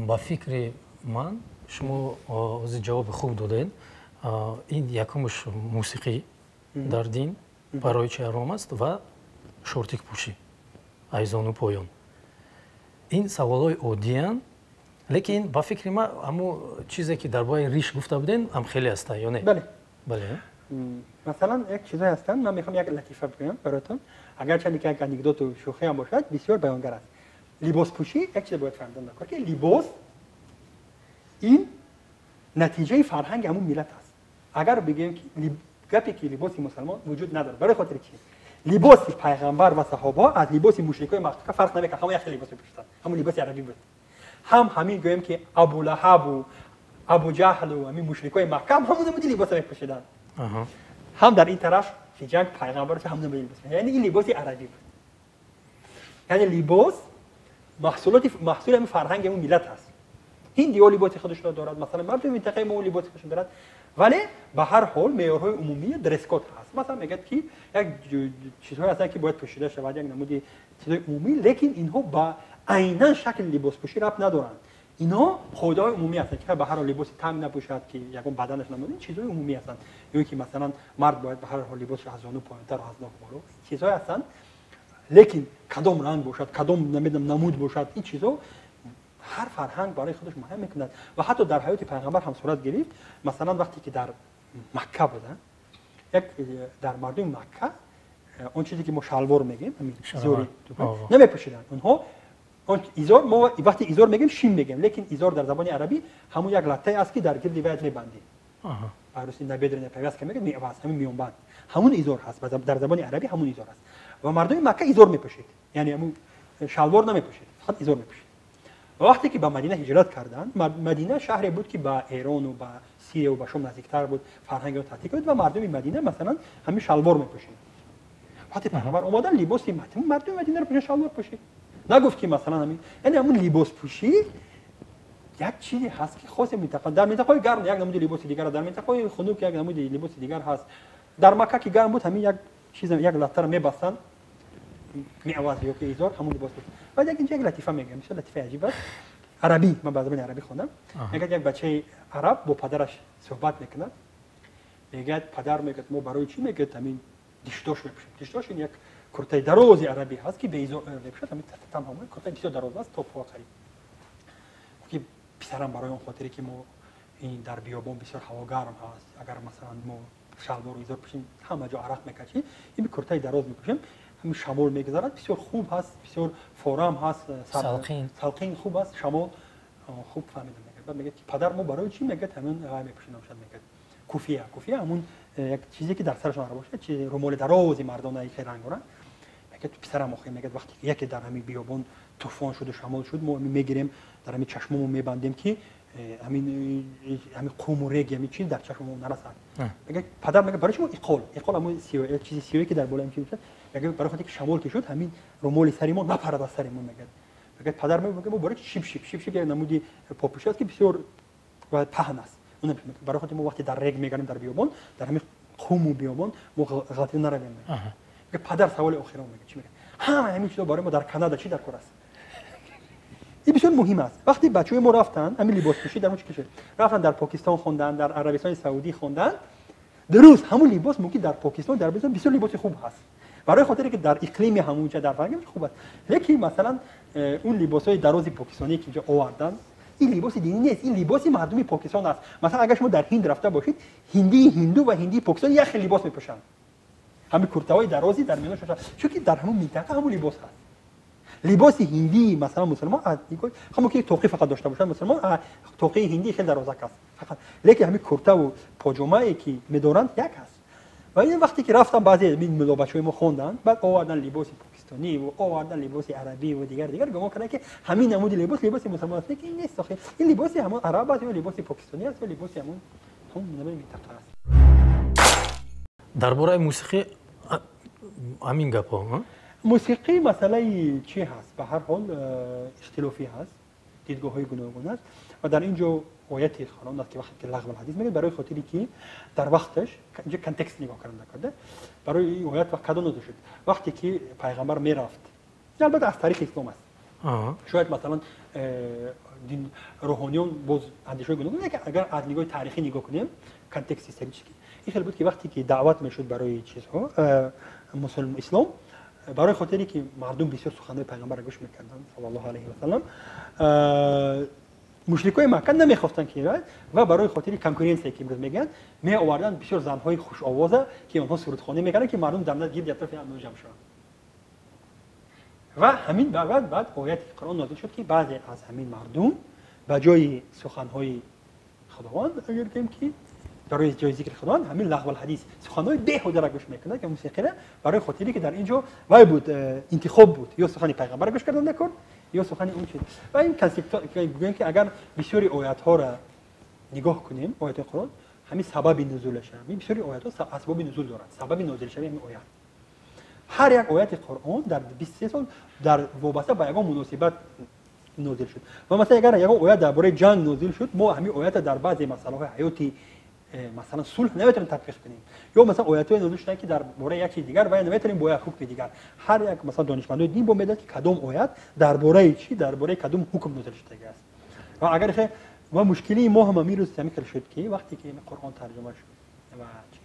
S1: با فکر من شما از جواب خوب دادین این یکمش موسیقی در دین برای چهارم است و شورتیک پوشی ایزان و پایان این سوالای عادیان لیکن با فکر ما همون چیزی که درباره ریش گفته بودین هم خیلی هسته یا نه
S2: بله
S1: بله
S2: مثلا یک چیزی هستن من میخوام یک لطیفه بگم براتون اگر چند یک انکدوت و شوخی هم باشد بسیار بیانگر است لباس پوشی یک چیز باید فهمیدن دکتر که لباس این نتیجه فرهنگ همون ملت است اگر بگیم که گپی که لباس مسلمان وجود نداره برای خاطر چی لباس پیغمبر و صحابه از لباس مشرکای مکه فرق نمیکنه همون یک لباس پوشیدن همون لباس عربی بود همین گویم که ابو لهب و ابو جهل و همین مشرکای مکه همون لباس میپوشیدن هم در این طرف که جنگ پیغمبر چه همون لباس یعنی این لباس عربی بود یعنی لباس محصول همین فرهنگ همون ملت است هندی ها لباس خودش را دارد مثلا مردم منطقه ما لباس خودشون دارد ولی به هر حال معیارهای عمومی درس کد هست مثلا میگه که یک چیزهایی هستن که باید پوشیده شود یک نمودی چیزهای عمومی لیکن اینها با عیناً شکل لباس پوشی ربط ندارند اینا خودهای عمومی هستن که به هر حال لباس تنگ نپوشد که یکم بدنش نمونه این چیزهای عمومی هستن یا که مثلا مرد باید به هر حال لباسش از زانو پایینتر و از ناک بالا چیزهای هستن لیکن کدام رنگ باشد کدام نمود باشد این چیزها هر فرهنگ برای خودش مهم میکند و حتی در حیات پیغمبر هم صورت گرفت مثلا وقتی که در مکه بودن یک در مردم مکه اون چیزی که ما شلوار میگیم همین زوری نمیپوشیدن اونها اون ایزار ما وقتی ایزار میگیم شین میگیم، لیکن ایزار در زبان عربی همون یک لطه است که در گرد وایت میبندیم. عروسی نبیدرن پیوست که میگه میواز همین میونبند همون ایزار هست در زبان عربی همون ایزار است و مردم مکه ایزار میپوشید، یعنی همون شلوار نمیپوشید، فقط ایزار میپوشید. وقتی که به مدینه هجرت کردند، مدینه شهری بود که با ایران و با سوریه و با شام نزدیکتر بود، فرهنگ و تحقیق بود و مردم مدینه مثلا همین شلوار میپوشید. وقتی پیغمبر اومدن لباس مردم مدینه رو شلوار پوشید، نگفت که مثلا همین، یعنی همون لباس پوشی یک چیزی هست که خاص منطقه در منطقه گرم یک نمود لباس دیگر، در منطقه خنک یک نمود لباس دیگر هست. در مکه که گرم بود همین یک چیز یک لطر میبستن میعوض یا که ایزار همون لباس بود. بعد یک لطیفه میگم، مثلا لطیفه عجیب است. عربی من بعضی عربی خوندم. میگه یک بچه عرب با پدرش صحبت میکنه. میگه پدر میگه ما برای چی میگه همین دیشتاش میپوشیم. دیشتاش این یک کرته درازی عربی هست که به ایزار میپوشه، همین تمام کرته بسیار دراز است تا پا قریب. که پسرم برای اون خاطری که ما این در بیابان بسیار هوا گرم هست، اگر مثلا ما شلوار و ایزار پوشیم همه جا عرق میکشیم، این کرته دراز میپوشیم، همین شمال میگذارد، بسیار خوب هست، بسیار فورم هست، سلقین خوب است، شمال خوب فهمیدم. میگه بعد میگه که پدر ما برای چی میگه همین رای میپوشیم، شاید میگه کوفیه همون یک چیزی که در سرشون باشه، چیز رومال درازی مردانه که رنگ دارن. میگه پسرم آخه میگه وقتی یکی در همین بیابان طوفان شد و شمال شد ما میگیریم در همین چشممون میبندیم که همین قوم و رگ همین چیز در چشممون نرسد. میگه پدر میگه برای چی ایقال همون چیزی سیوی که در بالا میشه، میگه برای خاطر که شمال که شد همین رومال سریمون نپرد از سریمون. میگه پدر میگه ما برای شیب نمودی پاپوشه است که بسیار پهن است. اون برای خاطر ما وقتی در رگ میگردیم در بیابان در همین قوم و بیابان ما غلطی نرویم. میگه پدر سوال آخرام میگه چی میگه همین چیزا برای ما در کانادا چی در کار است. این بسیار مهم است. وقتی بچه‌های ما رفتن همین لباس پوشی در اون چه کشه رفتن در پاکستان خوندن، در عربستان سعودی خوندن، درست همون لباس ممکن در پاکستان در عربستان بسیار لباس خوب هست برای خاطری که در اقلیم همونجا در فرهنگش خوب است. لیکن مثلا اون لباسای درازی پاکستانی که اینجا آوردن این لباس دینی نیست، این لباس مردمی پاکستان است. مثلا اگر شما در هند رفته باشید هندو و هندی پاکستانی یک لباس میپوشن، همین کرته‌های درازی در میانشون، چون که در همون منطقه همون لباس هست. لباس هندی مثلا مسلمان همون که توقی فقط داشته باشن مسلمان توقی هندی خیلی درازه است فقط، لیکن همین کرته و پاجامه‌ای که می‌دارن یک هست. و این وقتی که رفتن بعضی از این بچه‌های ما خوندن بعد آوردن لباس پاکستانی و آوردن لباس عربی و دیگر گمان کردن که همین نمود لباس مسلمان است، که این نیست. آخه این لباس همون عرب است یا لباس پاکستانی است یا لباس همون منطقه است.
S1: درباره موسیقی همین گپا
S2: موسیقی مسئله چی هست؟ به هر حال اختلافی هست، دیدگاه‌های گوناگون است و در اینجا آیتی خواندن است که وقتی که لغو الحدیث میگه برای خاطری که در وقتش اینجا کانتکست نگاه کرده برای این آیت وقت کدو نازل شد وقتی که پیغمبر میرفت، البته از طریق اسلام است. شاید مثلا دین روحانیون باز اندیشه گوناگون که اگر از نگاه تاریخی نگاه کنیم کانتکست هستش این خیلی بود که وقتی که دعوت میشد برای چیزها مسلمان اسلام برای خاطری که مردم بسیار سخنان پیغمبر را گوش میکردن صلی الله علیه و سلم، مشرکای مکه نمیخواستن که و برای خاطری کنکورنسی که امروز میگن می آوردن بسیار زنهای خوش آوازه که اونها سرودخوانی میکردن که مردم در گرد اطراف هم جمع شدن. و همین بعد آیت قرآن نازل شد که بعضی از همین مردم به جای سخنهای خداوند اگر که برای جای ذکر خداوند همین لغو الحدیث سخنهای بیهوده را گوش میکنه که موسیقی برای خاطری که در اینجا وای بود انتخاب بود یا سخن پیغمبر گوش کردن نکن یا سخن اون چیز. و این کانسپت میگن که اگر بسیاری آیات ها را نگاه کنیم آیات قرآن همین سبب نزولش همین بسیاری آیات ها اسباب نزول دارند، سبب نازل شدن این آیات هر یک آیات قرآن در 23 سال در وابسته به یک مناسبت نازل شد. و مثلا اگر یک آیات درباره جنگ نازل شد ما همین آیات در بعضی مسائل حیاتی مثلا صلح نمیتونیم تطبیق کنیم یا مثلا آیات‌های نازل شدن که درباره یک چیز دیگر و نمیتونیم با یک حکم دیگر. هر یک مثلا دانشمندای دین با میداد که کدام آیات درباره چی درباره کدام حکم نازل شده است. و اگر که و مشکلی ما هم امیر اسلامی کار شد که وقتی که قرآن ترجمه شد و چیز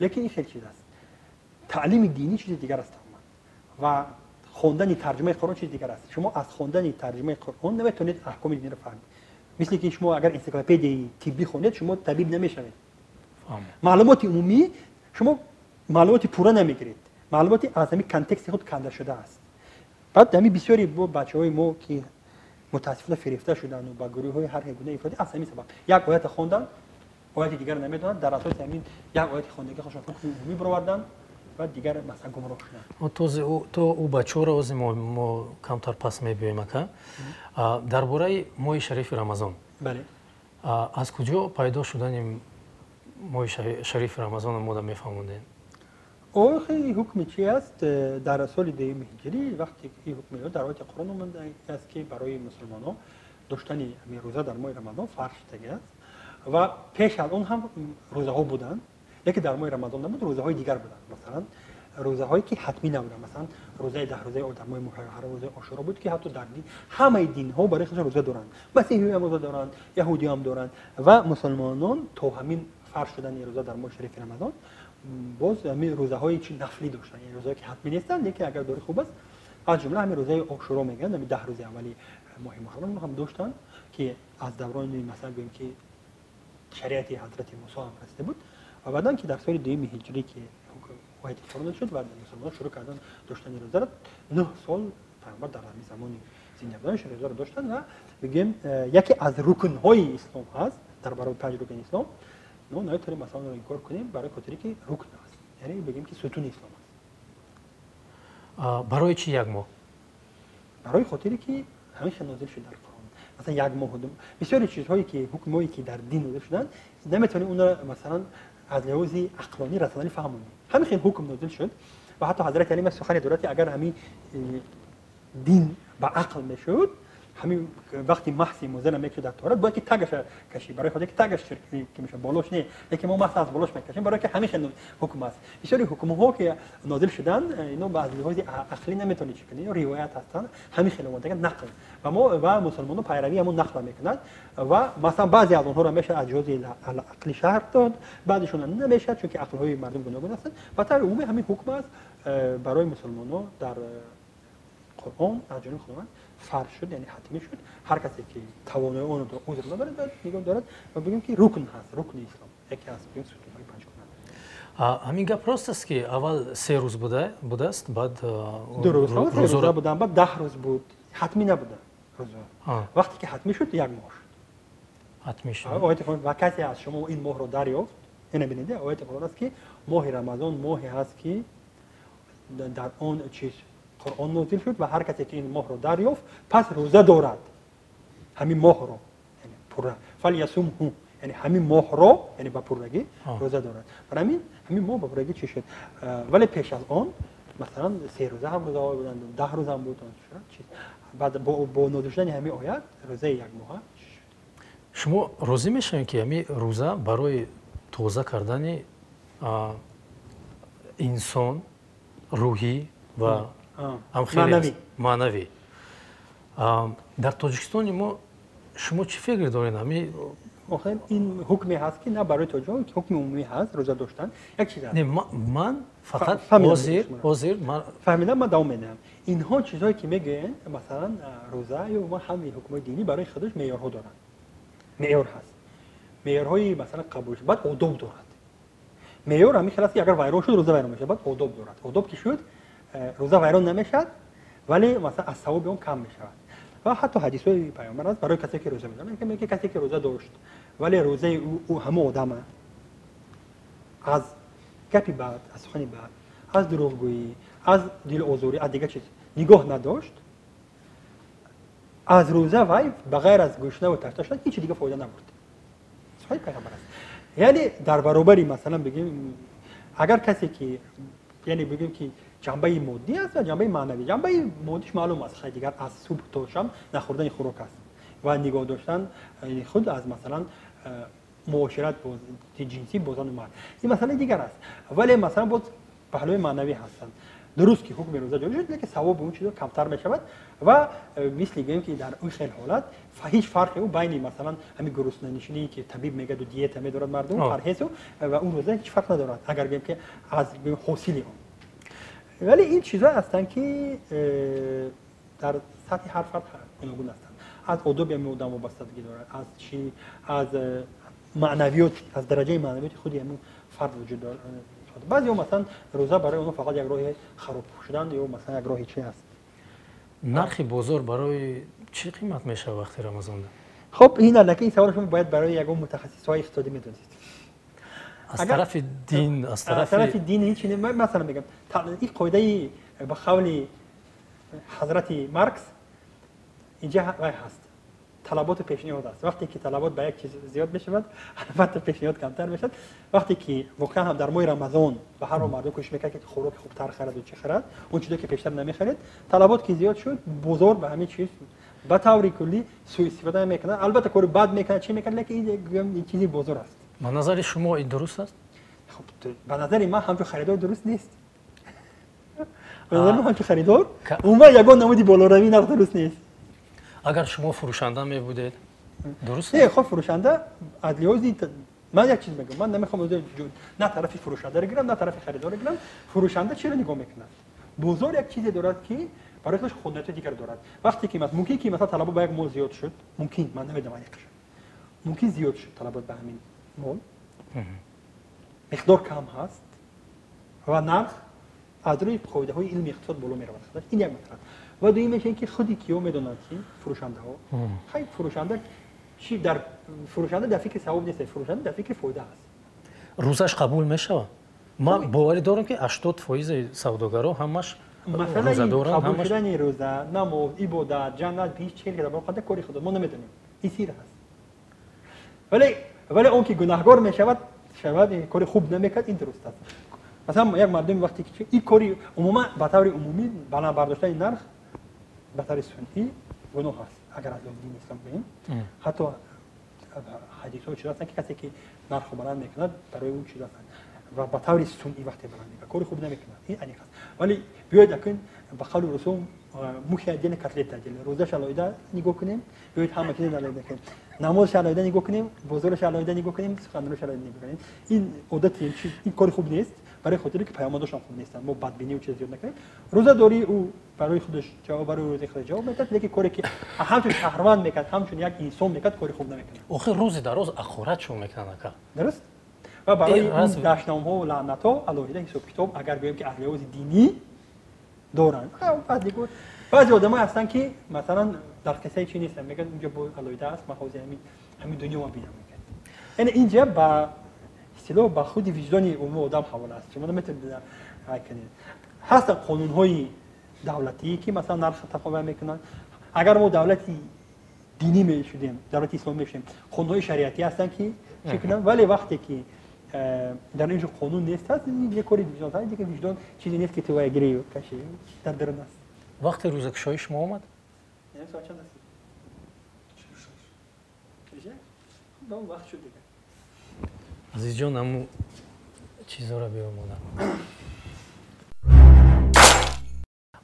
S2: لیکن این خیلی چیز است. تعلیم دینی چیز دیگر است و خواندن ترجمه قرآن چیز دیگر است. شما از خواندن ترجمه قرآن نمیتونید احکام دین رو فهمید. مثل که شما اگر انسیکلوپدی طبی خوندید شما طبیب نمیشوید. معلومات عمومی شما معلومات پورا نمیگیرید. معلومات از همین کانتکست خود کنده شده است. بعد همین بسیاری بچه‌های ما که متاسفانه فریفته شدن و با گروه‌های هر گونه افراطی از همین سبب یک آیت خوندن آیت دیگر نمیدونن در اساس همین یک آیت خوندگی خودشون حکم عمومی بردن و دیگر مثلا گمراه شدن.
S1: تو او بچه‌ها از ما کمتر پس می‌بینیم که درباره ماه شریف رمضان.
S2: بله.
S1: از کجا پیدا شدن ماه شریف رمضان ما می‌فهموندین؟
S2: او خیلی حکم چی است در سال دوم هجری وقتی این حکم در آیت قرآن اومده است که برای مسلمانان داشتن روزه در ماه رمضان فرض شده است و پیش از اون هم روزه ها بودن یکی در ماه رمضان نبود روزه های دیگر بودن مثلا روزه هایی که حتمی نبودن مثلا روزه 10 روزه در ماه محرم روزه عاشورا بود که حتی در دین همه دین ها برای خودشون روزه دارن مسیحی هم روزه دارن یهودی هم دارن و مسلمانان تا همین فرض شدن روزه در ماه شریف رمضان باز همین روزه های چی نفلی داشتن یعنی روزه که حتمی نیستن یکی اگر داری خوب است از جمله همین روزه عاشورا میگن همین 10 روز اولی ماه محرم هم داشتن که از دوران مثلا بگیم که شریعت حضرت موسی هم رسیده بود و بعدن که در سال دوم هجری که آیت فرمان شد و مسلمانان شروع کردن داشتن روزه را 9 سال پیامبر در همین زمان زنده بودنش روزه را داشتن و بگیم یکی از رکن های اسلام هست در برای 5 رکن اسلام نه نمیتونی مثلا رو انکار کنیم برای خاطری که رکن است یعنی بگیم که ستون اسلام است.
S1: برای چی یک ماه؟
S2: برای خاطری که همیشه نازل شده در قرآن مثلا یک ماه بسیاری چیزهایی که حکمایی که در دین نازل شدن نمیتونی اون را مثلا از لحاظ عقلانی رسانه‌ای فهمونی همین حکم نازل شد و حتی حضرت علی سخن دولتی اگر همین دین با عقل میشد همین وقتی محض موزه نمیشه در تورات باید که تگش کشی برای خودی که تگش که میشه بالاش نه یکی ما محض از بالاش میکشیم برای که همیشه حکم است بسیاری حکم ها که نازل شدن اینا بعضی لحاظ عقلی نمیتونی چی کنی روایت هستن همین خیلی مونده نقل و ما و مسلمانان پیروی همون نقل میکنند و مثلا بعضی از اونها را میشه از جزء عقلی شهر داد بعدشون نمیشه چون که عقل های مردم گوناگون هستند و در عموم همین حکم است برای مسلمانان در قرآن از جانب خداوند فرض شد یعنی حتمی شد هر کسی که توانایی اون رو عذر نداره نگاه دارد و بگیم که رکن هست رکن اسلام یکی از بگیم ستون‌های پنج گانه
S1: همین گپ راست است که اول 3 روز بوده است بعد
S2: 2 روز بودن بعد 10 روز بود حتمی نبوده روزا وقتی که حتمی شد یک ماه شد
S1: حتمی شد
S2: آیت قرآن و کسی از شما این ماه رو دریافت اینو ببینید آیت قرآن است که ماه رمضان ماهی هست که در اون چیز قرآن نازل شد و هر کسی که این ماه رو دریافت پس روزه دارد همین ماه رو یعنی پره فلیصومه یعنی همین ماه رو یعنی با پرگی روزه دارد برای همین ماه با پرگی چی شد ولی پیش از آن مثلا 3 روزه هم روزه بودن 10 روز هم بود چیز بعد با نازل شدن همین آیات روزه یک ماه
S1: شما روزی میشین که همین روزه برای توزه کردن انسان روحی و معنوی در تاجیکستان ما شما چی فکر دارین همین
S2: این حکمی هست که نه برای تاجیکستان حکم عمومی هست روزه داشتن یک چیز
S1: نه من فقط عذر
S2: فهمیدم من دوام میدم اینها چیزایی که میگن مثلا روزه یا ما همین حکم دینی برای خودش معیارها دارن معیار هست معیارهای مثلا قبول شد بعد آداب دارد معیار همین خلاص اگر ویران شد روزه ویران میشه بعد آداب دارد آداب که شد روزه ویران نمیشد ولی مثلا از ثواب اون کم میشود و حتی حدیث پیامبر است برای کسی که روزه می‌داره میگه کسی که روزه داشت ولی روزه او همه آدمه از گپی بعد از سخنی بعد از دروغگویی از دل آزاری از دیگه چیز نگاه نداشت از روزه وای بغیر از گوشنه و تشتشن هیچ دیگه فایده نبرد صحیح پیامبر است یعنی در برابری مثلا بگیم اگر کسی که یعنی بگیم که جنبه مادی است و جنبه معنوی جنبه مادیش معلوم است خیلی دیگر از صبح تا شام نخوردن خوراک است و نگاه داشتن خود از مثلا معاشرت با جنسی با زن و مرد این مسئله دیگر است ولی مثلا باز پهلوی معنوی هستند درست که حکم روزه جاری شد که ثواب اون چیزا کمتر میشود و مثل میگیم که در اون خیلی حالات هیچ فرقی او بین مثلا همین گرسنه نشینی که طبیب میگه دو دیت میدارد مردم پرهیز و اون روزه هیچ فرق ندارد اگر بگیم که از حاصلی اون ولی این چیزا هستن که در سطح هر فرد گوناگون هستن از آداب هم آدم وابستگی دارد از چی از معنویات از درجه معنویات خودی همون فرد وجود داره بعضی مثلا روزه برای اون فقط یک راه خراب شدن یا مثلا یک راه چی هست
S1: нархи бозор барои чӣ қимат мешавад вақти рамазонда?
S2: خب این البته این سوال شما باید برای یگان متخصص‌های اقتصادی بدونید.
S1: از طرف دین، از
S2: طرف دین هیچ چیزی مثلا میگم این قاعده به قول حضرت مارکس اینجا وای هست. طلبات و پیشنهاد است. وقتی که طلبات به یک چیز زیاد بشود، البته پیشنهاد کمتر میشد. وقتی که واقعا هم در ماه رمضان به هر مردم کوشش میکنه که خوراک خوبتر خرید و چه خرید، اون چیزی که پیشتر نمیخرید، طلبات که زیاد شد، بزرگ به همه چیز به طور کلی سوء استفاده میکنه. البته کار بد میکنه، چی میکنه، لیکن این چیزی بزرگ است.
S1: به نظر شما این درست است؟
S2: خب به نظر من همچون خریدار درست نیست. به نظر من همچون خریدار اون یگان نمودی بالا روی نرخ درست نیست.
S1: اگر شما فروشنده می بودید درست
S2: نه؟ خب فروشنده از لحاظ من یک چیز میگم، من نمیخوام نه طرف فروشنده رو گیرم نه طرف خریدار رو گیرم. فروشنده چرا نگاه میکنه؟ بازار یک چیزی دارد که برای خودش خودنیت دیگر دارد. وقتی که ممکن که مثلا طلب به یک مول زیاد شد، ممکن من نمیدونم اینکه ممکن زیاد شد طلبات به همین مول، مقدار کم هست و نرخ از روی قاعده های علم اقتصاد بالا میرود. این یک مطلب. و دومیش اینکه خودی کیو میدونن که فروشنده ها خیلی فروشنده چی در فروشنده در فکر ثواب نیست، فروشنده در فکر فایده است.
S1: روزش قبول میشود؟ ما باوری دارم که 80% سوداگرا همش
S2: مثلا قبول شدن روزه، نماز، عبادت، جنت پیش چیل که در واقع کاری خدا ما نمیدونیم. این سیر هست. ولی اون که گناهکار میشود کاری خوب نمیکرد، این درست است. مثلا یک مردم وقتی که این کاری عموما به طور عمومی بالا برداشتن نرخ به طور سنتی گناه است. اگر از دین اسلام بگیم حتی حدیث ها چیز هستن که کسی که نرخ بلند میکند برای اون چیز هستن و به طور سنتی وقتی بلند میکنه کاری خوب نمیکند. این علیه است. ولی بیاید اکن به قول رسول مخیدین کتلت تجلی روزه شلایده نگاه کنیم، بیاید همه چیز نلایده کنیم، نماز شلایده نگاه کنیم، بازار شلایده نگاه کنیم، سخنرانی شلایده نگاه کنیم. این عادت این کاری خوب نیست. برای خاطری که پیامدش هم خوب نیستن. ما بدبینی و چیز زیاد نکنیم. روزه‌داری او برای خودش جواب برای روزه خودش جواب میداد، لیکن کاری که همچون شهروند میکرد، همچون یک انسان میکرد کاری خوب نمیکنه.
S1: آخه روزی در روز اخورت شو میکنه که
S2: درست؟ و برای این دشنام‌ها و لعنت‌ها علاوه حساب کتاب اگر بگیم که از لحاظ دینی دارن. بعد دیگه بعضی آدم‌ها هستن که مثلا در قصه چی نیستن، میگن اونجا با علاوه است، مخاوز همین دنیا ما بینم میگن. یعنی اینجا با اصطلاح با خود وجدانی عموم آدم حواله است. شما نمیتونید کنید. هست قانون‌های دولتی که مثلا نرخ تفاوت میکنن. اگر ما دولتی دینی میشدیم، دولت اسلامی میشیم، قانون‌های شریعتی هستن که چیکنن، ولی وقتی که در اینجا قانون نیست هست یه کاری وجدان هست دیگه. وجدان چیزی نیست که تو اگری و کشی در درون است.
S1: وقت روزگشایی شما اومد؟
S2: نه ساعت چند است؟ چه؟ خب اون وقت شد دیگه.
S1: عزیز جان همون چیزا را بیامونم.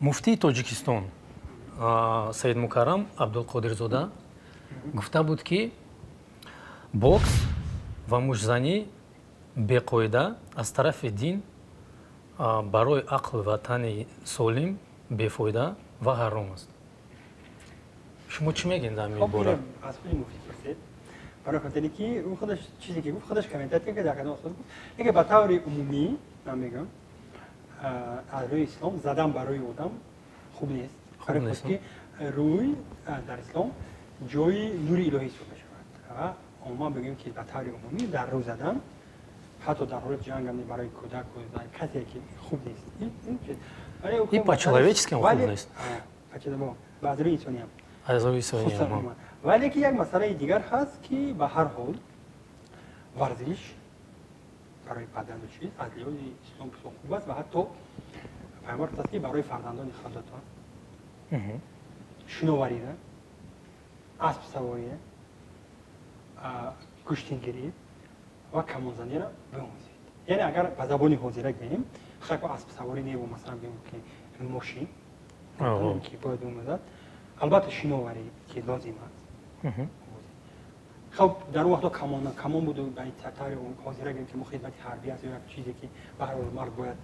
S1: مفتی توجیکستان سید مکرم عبدالقادرزاده گفته بود که بوکس و مشزنی بеқоида аз тарафи дин барои ақл ва тани солим бефоида ва ҳаром аст. шумо чӣ мегӯед дар ин бора?
S2: аз худи муфтӣ пурсед. برای خاطری که اون خودش چیزی که گفت خودش کامنت کرد که در کنار خود میگه به طور عمومی من میگم از روی اسلام زدن برای آدم خوب نیست. برای خاطری روی در اسلام جای نور الهی صورت شود و عموما بگیم که به طور عمومی در رو زدن حتی در حال جنگ هم برای کودک و زن کسی که خوب نیست.
S1: این по-человечески خوب نیست.
S2: به از روی انسانی هم.
S1: از روی انسانی هم.
S2: ولی که یک مسئله دیگر هست که به هر حال ورزش برای بدن و چیز از لحاظ اسلام خوب است و حتی پیامبر گفته که برای فرزندان خودتان شناوری را، اسب سواری، کشتیگیری و کمانزنی را بیاموزید. یعنی اگر به زبان حاضره بگیم خیلی اسب سواری نه و مثلا بگیم که ماشین که باید بیاموزد، البته شناوری که لازم است. خب در وقتا کمان بود و به طور حاضره گیم که خدمت حربی است یا چیزی که به هر مرد باید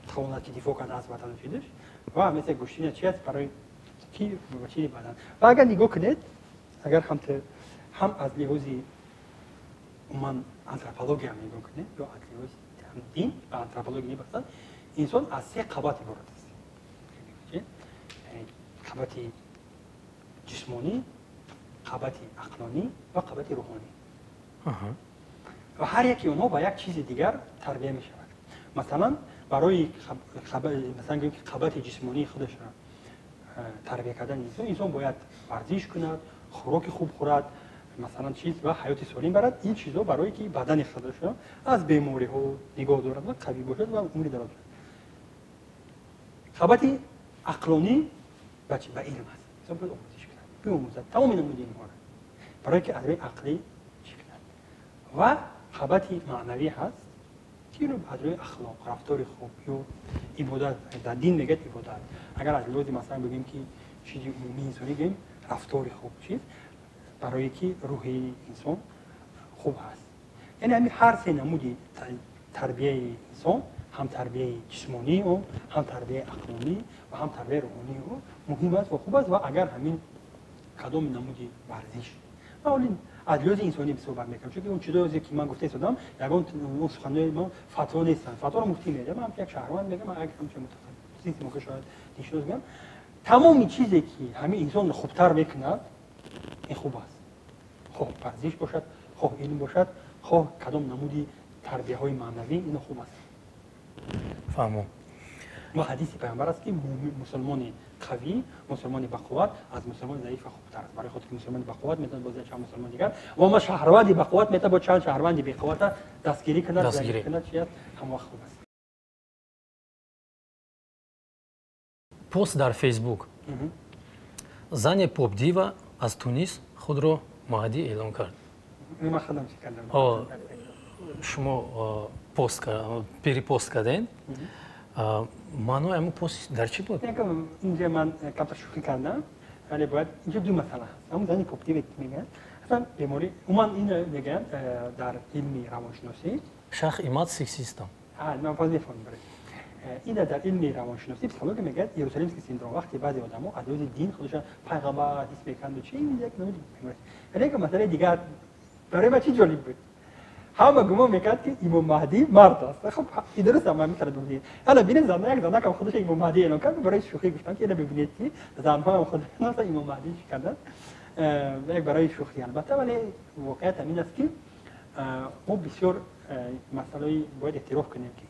S2: تواند که دفاع کنه از وطن و چیزش و مثل گوشتین چی است برای کی و چیزی بدن. و اگر نگاه کنید اگر هم از لحاظ من آنتروپولوژی هم نگاه کنید یا از لحاظ هم دین و آنتروپولوژی بسازد انسان از سه قبات عبارت است. قوت جسمانی، قوت عقلانی و قوت روحانی. و هر یکی اونها با یک چیز دیگر تربیت می شود. مثلا برای مثلا قوت جسمانی خودش را تربیت کردن انسان باید ورزش کند، خوراک خوب خورد، مثلا چیز و حیات سالم برد. این چیزا برای که بدن خودش را از بیماری ها نگاه دارد و قوی باشد و عمر دراز باشد. قوت عقلانی به علم است. انسان باید آموزش کند، بیاموزد تمام نمود اینها را برای که عقل عقلی چی کند. و قوت معنوی هست که اینو از روی اخلاق، رفتار خوب یا عبادت، در دین میگه عبادت. اگر از لحاظ مثلا بگیم که چیزی عمومی انسانی بگیم رفتار خوب چیز برای که روح انسان خوب هست. یعنی همین هر سه نمودی تربیت انسان، هم تربیت جسمانی و هم تربیت عقلانی و هم تربیت روحانی و مهم است و خوب است. و اگر همین کدام نمودی ورزش اولین از لحاظ انسانی صحبت میکنم، چون اون چیزایی که من گفته شدم یگان اون سخنهای ما فتوا نیستن. فتوا رو مفتی میده. من یک شهروند میگم، اگه همچین متخصصی موقع شاید دیشوز میگم تمام چیزی که همین انسان خوبتر میکنه این خوب است. خوب ورزش باشد، خوب علم باشد، خوب کدام نمودی تربیت های معنوی این خوب است.
S1: فهمم.
S2: ما حدیث پیامبر است که مسلمان قوی، مسلمان بقوت از مسلمان ضعیف خوبتر است. برای خاطر مسلمان بقوت میتونه با چند مسلمان دیگر و ما شهروندی بقوت میتونه با چند شهروندی بقوت دستگیری کند، ضعیف کند، چیه هم خوب است.
S1: پست در فیسبوک. زن پاپ دیوا از تونس خود را مهدی اعلام کرد.
S2: من خودم چی کردم.
S1: شما پست کردین. معنای همون پست در چی بود؟
S2: اینجا من کم شوخی کردم، ولی باید اینجا دو مسئله هست. همون زنی پاپ دیوا میگن اصلا بیماری من این میگن در علم روانشناسی
S1: شخ ایمات سکسیستم.
S2: من فاز میفهمم برای این در علم روانشناسی پسیکولوژی میگه یروشلیمسکی سیندروم وقتی بعضی آدم‌ها از لحاظ دین خودشون پیغمبر حس میکنند و چی این یک نوع بیماری. ولی یک مسئله دیگر برای من چی جالب بود. همه گمان میکرد که امام مهدی مرد است. خب این درست هم می‌کرد بودید. حالا ببینید زن یک زن که خودش امام مهدی اعلام کرد برای شوخی گفتن که اینو ببینید که زن‌ها هم خود مثلا امام مهدی چی کردن. یک برای شوخی البته، ولی واقعیت همین است که ما بسیار مسئله باید اعتراف کنیم که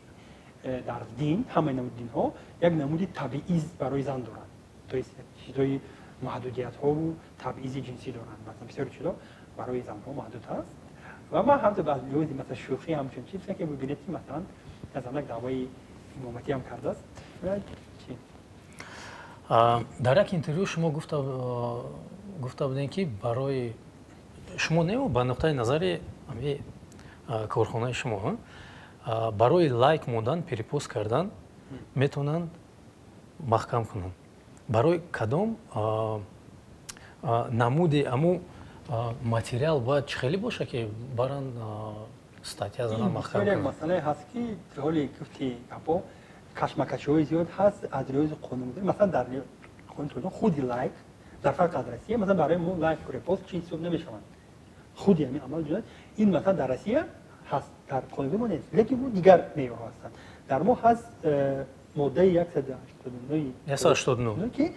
S2: در دین همه نمود دین ها یک نمودی تبعیض برای زن دارند. تو چیزای محدودیت ها و تبعیض جنسی دارند. مثلا بسیار چیزا برای زن ها محدود هست و ما هم تو بعضی لحاظی مثلا شوخی همچین چیزی که ببینید که مثلا از یک دعوای امامتی هم کرده است. چی
S1: در یک اینترویو شما گفته بودین که برای شما نه با نقطه نظر همین کارخانه شما برای لایک موندن پریپوست کردن میتونن محکم کنن. برای کدام نمودی امو ماتریال باید خیلی باشه که برن استاتیا زدن محکم کنن.
S2: یک مسئله هست که حالی گفتی اپو کشمکش‌های زیاد هست از لحاظ قانونی. مثلا در قانون خودی لایک در فرق از روسیه مثلا برای ما لایک و ریپوست چیزی حساب نمیشوند. خودی همین عمل جدید این مثلا در روسیه هست، در قانون ما نیست، لیکن اون دیگر معیارها هستند. در ما هست ماده 189 که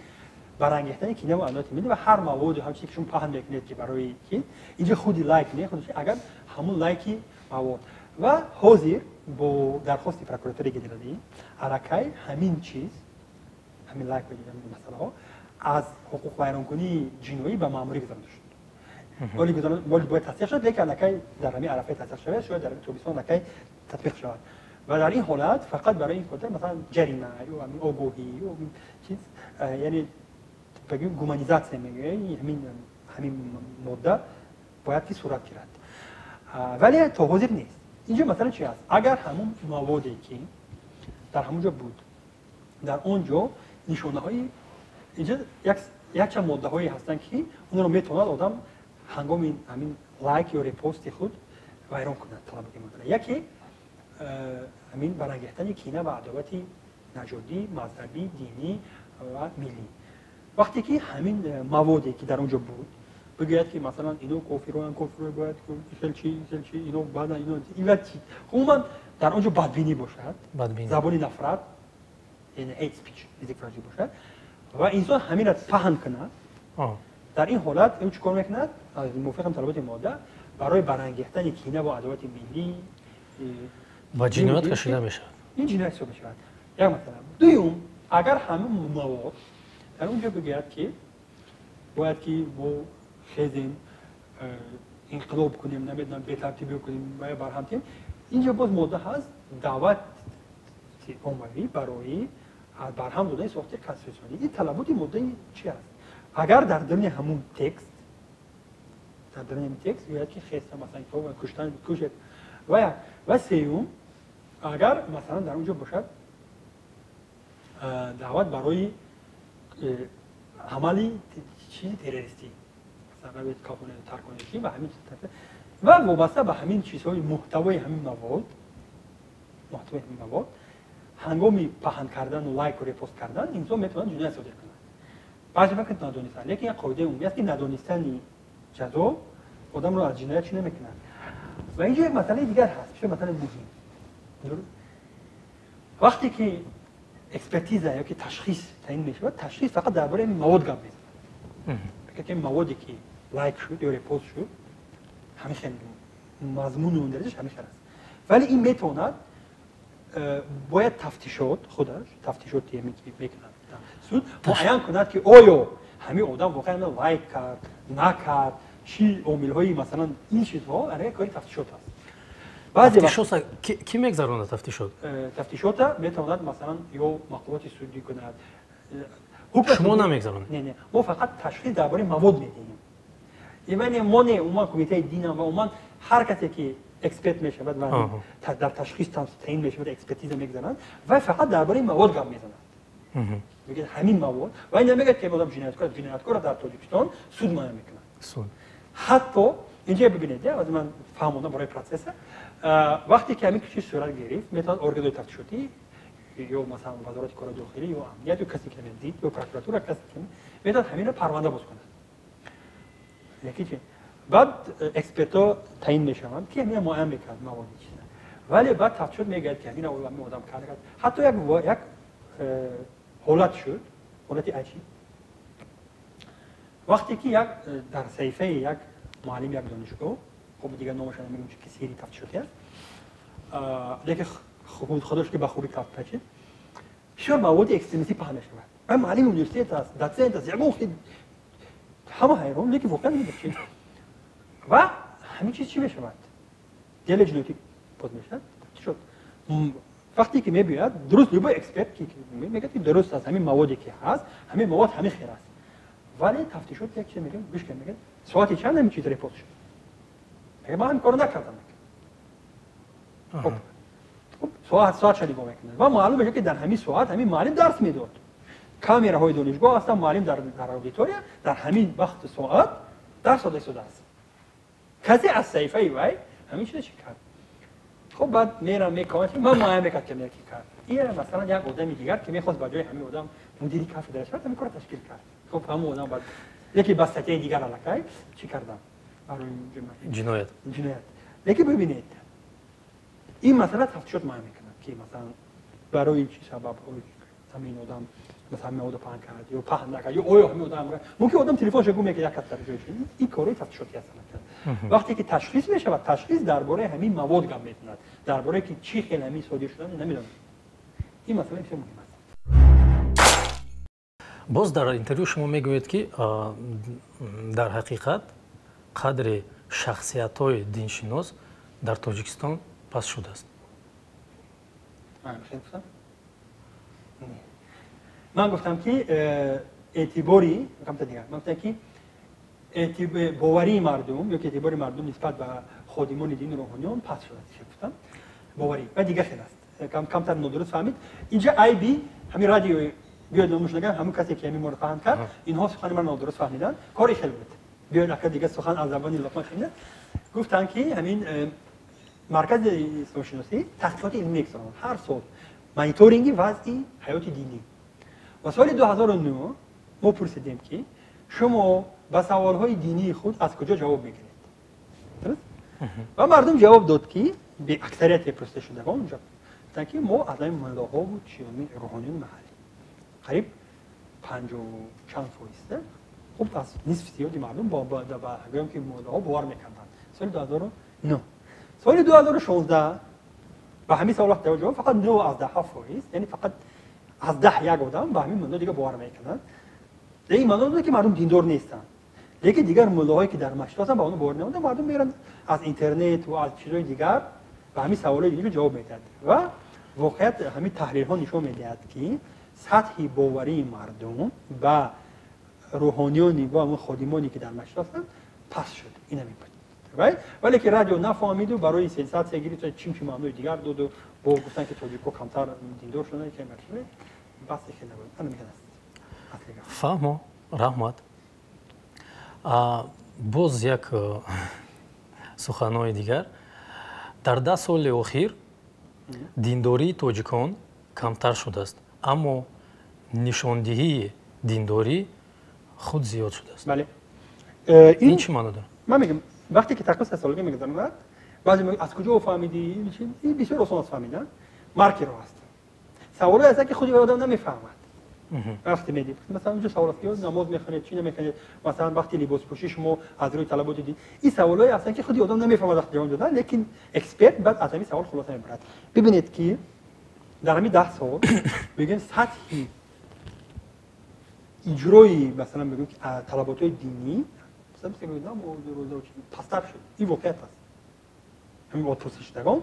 S2: برانگیختن کینه و عنایت میده و هر مواد هم چیزی که شما پهن میکنید که برای که اینجا خودی لایک نه خودش اگر همون لایکی مواد و حاضر با درخواست پروکوراتوری گدرادی علاقه همین چیز همین لایک و مثلا ها از حقوق بیانکنی جنایی به ماموری گذارده شد. ولی باید تصدیق شد، لیکن علاقه در همین عرفه تصدیق شده شاید در توبیسان علاقه تطبیق شود و در این حالت فقط برای این خاطر مثلا جریمه یا همین آگاهی یا چیز یعنی بگیم گومانیزاسیون میگه همین ماده باید که صورت گیرد ولی تا حاضر نیست. اینجا مثلا چی هست؟ اگر همون موادی که در همونجا بود در اونجا نشانه های اینجا یک چند ماده هایی هستن که اون رو میتونه آدم هنگام همین لایک یا ریپوست خود ویران کنند. طلب یکی همین برانگیختن کینه و عداوت نژادی، مذهبی، دینی و ملی. وقتی که همین موادی که در اونجا بود بگوید که مثلا اینو کافران باید چی اینو بعد اینو این چی عموما در اونجا بدبینی باشد، زبان نفرت یعنی هیت اسپیچ دیگه باشد و انسان همین را فهم کند در این حالت او چیکار میکند از موافقم طلبات ماده برای برانگیختن کینه با ادوات ملی
S1: با جنایت کشیده میشه
S2: این جنایت حساب میشه یک مثلا دوم اگر همه مواد در اونجا بگوید که باید که با خزم انقلاب کنیم نمیدونم به ترتیب کنیم و برهم تیم اینجا باز ماده هست دعوت عمومی برای برهم دادن ساخت کنستیتوسیونی این طلبات ماده چی است اگر در درون همون تکست در درون همون تکست باید که خسته مثلا تو کشتن کشت و سوم اگر مثلا در اونجا باشد دعوت برای عملی چیزی تروریستی مثلا باید کافونه ترکانشی و همین چیز و وابسته به همین چیزهای محتوای همین مواد هنگامی پهن کردن و لایک و ریپوست کردن انسان میتونن جنایت صادر کنند بعضی وقت ندانستن لیکن یک قاعده عمومی است که ندانستن جزا آدم رو از جنایت چی نمیکنن و اینجا یک مسئله دیگر هست میشه مثلا مهم وقتی که اکسپرتیزه یا که تشخیص تعیین میشه تشخیص فقط درباره این مواد گپ میزنه فکر کنم موادی که لایک شد یا ریپوست شد همیشه مضمون اون درجهش همیشه هست ولی این میتواند باید تفتیشات میکنند سود معین کند که آیا همین آدم واقعا لایک کرد نکرد چی عامل‌های مثلا این چیزها برای کاری تفتیشات هست بعضی
S1: تفتیشات کی میگذرونه
S2: تفتیشات میتواند مثلا یا مقالات سودی کند
S1: شما نمیگذرونه
S2: نه ما فقط تشخیص درباره مواد میدیم یعنی ما نه عموما کمیته دین و عموما هر کسی که اکسپرت میشه بعد در تشخیص تعیین میشه بعد اکسپرتیز میگذارن و فقط درباره مواد گپ میزنن میگه همین مواد و این نمیگه که آدم جنایتکار در تاجیکستان سود معین میکنن
S1: سود
S2: حتی اینجا ببینید از من فهموندم برای پروسس وقتی که همین چیز صورت گرفت میتونه ارگان تفتیشاتی یا مثلا وزارت کار داخلی یا امنیت یا کسی که میدید یا پروکراتور کسی که میتونه همین رو پرونده باز کنه یکی بعد اکسپرتا تعیین میشوند که همین معین میکنند مواد چیزا ولی بعد تفتیشات میگه که همین آدم کرد حتی یک حالت شد حالت عجیب وقتی که یک در صحیفه یک معلم یک دانشگاه خب دیگه نامش نمیگم که سری تفتیشاتی است لیکن خودش که به خوبی کافت بچه بسیار مواد اکستریمیستی پهن شود و معلم یونیورسیت است دسنت است یک همه حیران لیکن واقعا نمیشه و همین چیز چی میشود دل جنوتی باز میشد شد وقتی که میبیاد درست با اکسپرت که میگه که درست است همین موادی که هست همین مواد همین خیر است ولی تفتیشات یک چیز میگه بشکن میگه ساعتی چند همین چیز ریپورت شد میگه من همین کارو نکردم خب ساعت شدی با میکنه و معلومه میشه که در همین ساعت همین معلم درس میداد کامراهای دانشگاه اصلا معلم در اودیتوریا در همین وقت ساعت درس داده شده است کسی از صحیفه وای همین چیز چی کرد خب بعد میرم میکنم من معلم میکرد که میگه کرد این مثلا یک آدمی دیگر که میخواست با جای همین آدم مدیری کافه درش کرد همین کارو تشکیل کرد خب همون آدم بعد یکی بسته دیگر علاقه چی کردم برای
S1: جنایت
S2: لیکن ببینید این مسئله تفتیشات معین میکنه که مثلا برای چی سبب همین آدم مثلا همین آدم پهن کرد یا پهن نکرد یا آیا همین آدم ممکن آدم تلفنش گم میکنه یک کس در جایش این کارهای تفتیشاتی هستن وقتی که تشخیص میشه و تشخیص درباره همین مواد گپ میزند درباره که چی خیلی همین صادر شدن نمیدونم این مسئله بسیار مهم است
S1: باز در اینترویو شما میگویید که در حقیقت قدر شخصیت‌های دینشناس در تاجیکستان پس شده است.
S2: من گفتم که اعتباری من گفتم که باوری مردم یا که اعتباری مردم نسبت به خادمان دین روحانیون پس شده است. گفتم باوری و دیگه خیلی است. کمتر نادرست فهمید. اینجا بی همین رادیو بیاد نموش نگم همون کسی که همین مورد فهم کرد اینها سخن من نادرست فهمیدن کاری خیلی بود. بیاد نکرد دیگه سخن از زبانی لقمان شنید. گفتن که همین مرکز اسلامشناسی تحقیقات علمی اکسان هر سال مانیتورینگ وضعی حیات دینی و سال 2009 ما پرسیدیم که شما با سوالهای دینی خود از کجا جواب میگیرید درست و مردم جواب داد که به اکثریت پرسیده شدگان اونجا گفتن که ما از این ملاها و چیانی روحانیون محلی قریب 50 چند فویسته خب از نصف زیادی مردم با گفتم که مولها باور میکردن سال 2009 سال 2016 به همین سوالات توجه فقط 9 از 10 فویس یعنی فقط از 10 یک آدم به همین مدت دیگه باور میکنن دیگه این معنی که مردم دیندار نیستن لیکن دیگر مولهایی که در مشهد هستن با اون باور نمیکنن مردم میرن از اینترنت و از چیزهای دیگر به همین سوالات دیگه جواب میدن و واقعیت همین تحلیل ها نشون میدهد که سطح باوری مردم و روحانیانی و اون خادمانی که در مشهد هستن پس شد این همین بود ولی که رادیو نفهمید و برای سیاست سگیری تو چیم ممنوع دیگر دو با گفتن که تاجیکو کمتر دیندار شدن که مرشد بس که نبود انا میگم
S1: فهمو رحمت باز یک سخنهای دیگر дар 10 соли охир диндории тоҷикон камтар шудааст аммо нишондиҳии диндорӣ худ зиёд шудааст
S2: بله
S1: ин чӣ маъно дорад
S2: من میگم وقتی که تقص سالگی میگذرند بعضی میگن از کجا فهمیدی این بسیار آسان است فهمیدن مارکی رو هست سوالی هست که خودی آدم نمیفهمد وقتی میدید مثلا اونجا سوال است که نماز میخونید چی نمیخونید مثلا وقتی لباس پوشی شما از روی طلبات دیدید این سوالایی هستن که خودی آدم نمیفهمد وقتی جواب دادن لیکن اکسپرت بعد از همین سوال خلاصه میبرد ببینید که در همین 10 سال میگن سطحی اجرای مثلا بگیم که طلبات‌های دینی مثلا میگن نماز روزه و چی پستر شد این واقعیت است همین وقت پرسش دادم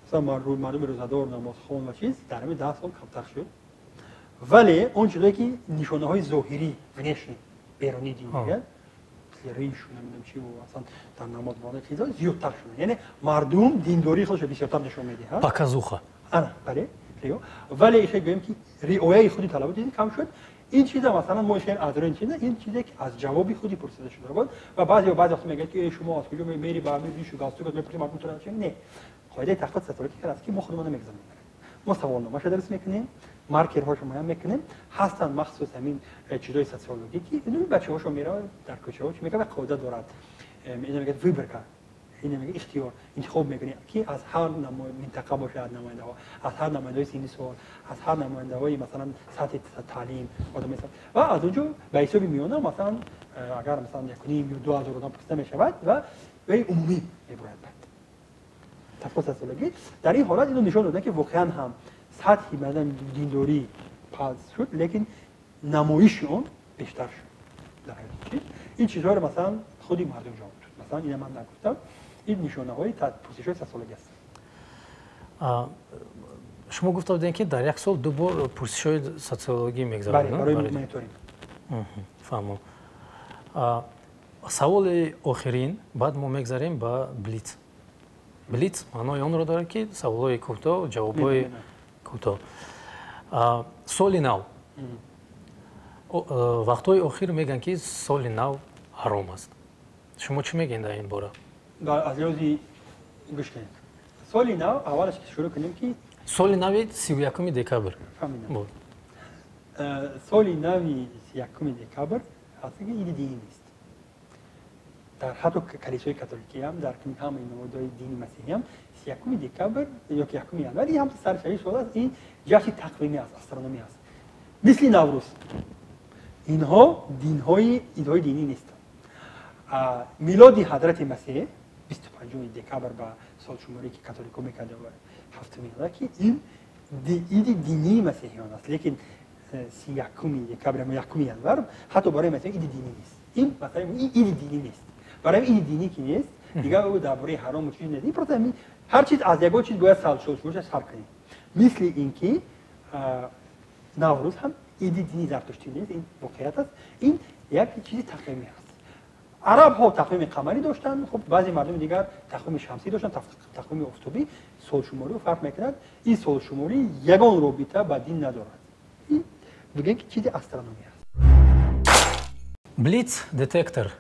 S2: مثلا مردم روزه‌دار نماز خوان و چیز در همین 10 سال کمتر شد ولی اون چیزایی که نشانه های ظاهری ونشن بیرونی دینی میگن ریشون نمیدونم چی و اصلا در نماز بالا چیزا زیادتر شدن یعنی مردم دینداری خودش بیشتر نشون میده ها
S1: پاکازوخا
S2: آره بله ولی ایشه گویم که رعایت خودی طلبات دین کم شد این چیزا مثلا ما شاید از این چیزا این چیزی که از جوابی خودی پرسیده شده بود و بعضی وقت میگن که شما از کجا میری با همین ریش و گاستو که میپرسی مردم تو نه قاعده تحقیق ستاره که است که ما خودمون نمیگذاریم ما سوالنامه درس میکنیم مارکرهاشو مهم میکنیم هستن مخصوص همین چیزای سوسیولوژیکی اینو بچه‌هاشو میره در کوچه‌ها چی میگه قاعده دارد اینو میگه ویبرکا اینو میگه اختیار انتخاب میکنی که از هر منطقه باشه از نماینده ها از هر نماینده سنی سال از هر نماینده های مثلا سطح تعلیم آدم مثلا و از اونجا به حساب میونه مثلا اگر مثلا 1.5 یا 2000 آدم پسته میشود و به عمومی میبرد بعد تفاوت سوسیولوژی در این حالت اینو نشون داده که واقعا هم سطحی مثلا دینداری پاس شد لیکن نمایش اون بیشتر شد در حقیقت این چیزها رو مثلا خودی مردم جواب داد مثلا این من نگفتم این نشانه های پرسش های سوسیولوژی است
S1: شما گفته بودین که در یک سال 2 بار پرسش های سوسیولوژی میگذارید
S2: برای مانیتورینگ
S1: فهمم سوال آخرین بعد ما میگذاریم با بلیت بلیت معنای اون رو داره که سوالای کوتاه جوابای کوتاه سال نو وقتهای آخر میگن که سال نو حرام است شما چی میگین در این باره
S2: از لحاظی گوش کنید سال نو اولش که شروع کنیم که
S1: سال نو 31 دکبر
S2: فهمیدم سال نو 31 دکبر اصلا ایده دینی نیست در حتی کلیسای کاتولیکی هم در همه نمادهای دینی مسیحی هم 31 دکبر یا 1 ینوار هم سرشاری شده است این جشن تقویمی است استرونومی است مثل نوروز اینها دینهای ایدهای دینی نیستند میلاد حضرت مسیح 25 دکبر با سال شماری که کاتولیکا میکرده و 7 میلاد که این ایده دینی مسیحیان است لیکن 31 دکبر یا 1 ینوار حتی برای مسیحی ایده دینی نیست این مثلا این ایده دینی نیست برای این دینی که نیست دیگه او درباره حرام و چیز نیست این پروتئین هر چیز از یک چیز باید سال شروعش حساب کنیم مثل اینکه نوروز هم ایده دینی زرتشتی نیست این واقعیت است این یک چیز تقویمی است عرب ها تقویم قمری داشتن خب بعضی مردم دیگر تقویم شمسی داشتن تقویم آفتابی سال شماری رو فرق میکنند این سال شماری یگان رابطه با دین ندارد این میگن که چیز استرونومی است
S1: بلیت دتектور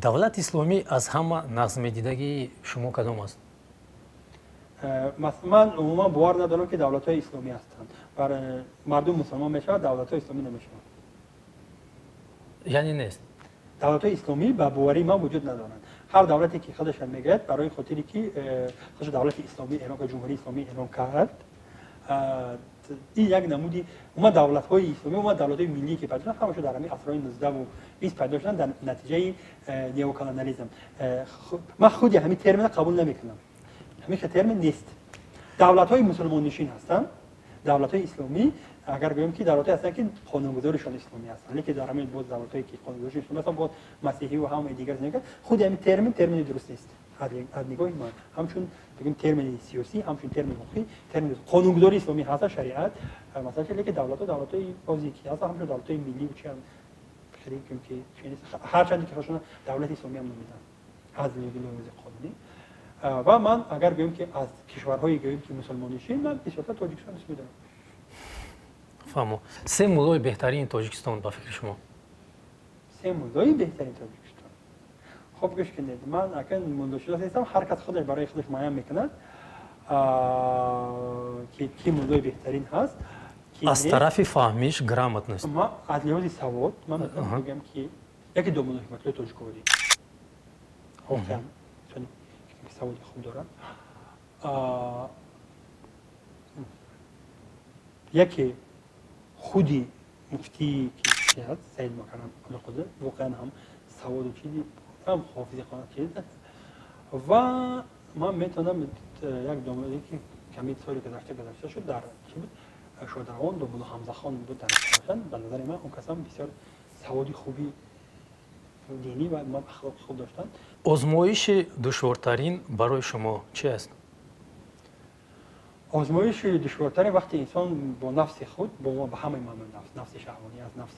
S1: давлати исломӣ аз ҳама нағзмедидагии шумо кадом аст
S2: من عموما باور ندارم که دولت‌های اسلامی هستند برای مردم مسلمان میشه دولت‌های اسلامی نمیشه
S1: یعنی نیست
S2: دولت‌های اسلامی به باوری ما وجود ندارند هر دولتی که خودش میگه برای خاطری که خودش دولت اسلامی اعلام کرد جمهوری اسلامی اعلام کرد این یک نمودی ما دولت‌های اسلامی و ما دولت‌های ملی که پیدا شدن همشون در همین عصرهای 19 و 20 پیدا شدن در نتیجه نیوکولونیالیسم. من خود همین ترم قبول نمی‌کنم. همین ترم نیست. دولت‌های مسلمان نشین هستن، دولت‌های اسلامی اگر بگیم که دولت‌های هستن که قانونگذارشون اسلامی هستن، ولی که در همین باز دولت‌هایی که قانونگذارشون اسلامی هستن باز مسیحی و هم دیگر زندگی خود همین ترم درست نیست. از نگاه من همچون بگیم ترم سیاسی همچون ترم حقوقی ترم قانونگذاری اسلامی هست شریعت مثلا چه که دولت‌های بازی که هستن همچون دولت‌های ملی و چه هم خیلی که هر چندی که خودشون دولت اسلامی هم نمیدن از لحاظ قانونی. و من اگر بگیم که از کشورهایی که مسلمان نشین من بسیار تاجیکستان اسم میدم.
S1: فهمو. سه مولای بهترین تاجیکستان با فکر شما؟
S2: سه مولای بهترین تاجیکستان. خب گوش کنید من اگر مولاشناس نیستم هر کس خودش برای خودش معین میکنه که کی مولای بهترین هست.
S1: از طرف فهمیش گرامتنس.
S2: ما از لحاظ سواد من میگم که یکی دو مولای حکمت تاجیکواری. واقعا چون سواد خوب دارن. یکی خودی مفتی که هست سید مکرم القدس واقعا هم سواد و چیزی هم حافظه خانه چیز و من میتونم یک دومدی که کمی سالی گذشته شد در چی بود شادروان دومدو حمزه خان بود در کشان به نظر من اون کسان بسیار سوادی خوبی دینی و اخلاق خوب داشتن.
S1: آزمایش دشوارترین برای شما چی است؟
S2: آزمایش دشوارترین وقتی انسان با نفس خود با همه نفس شهوانی از نفس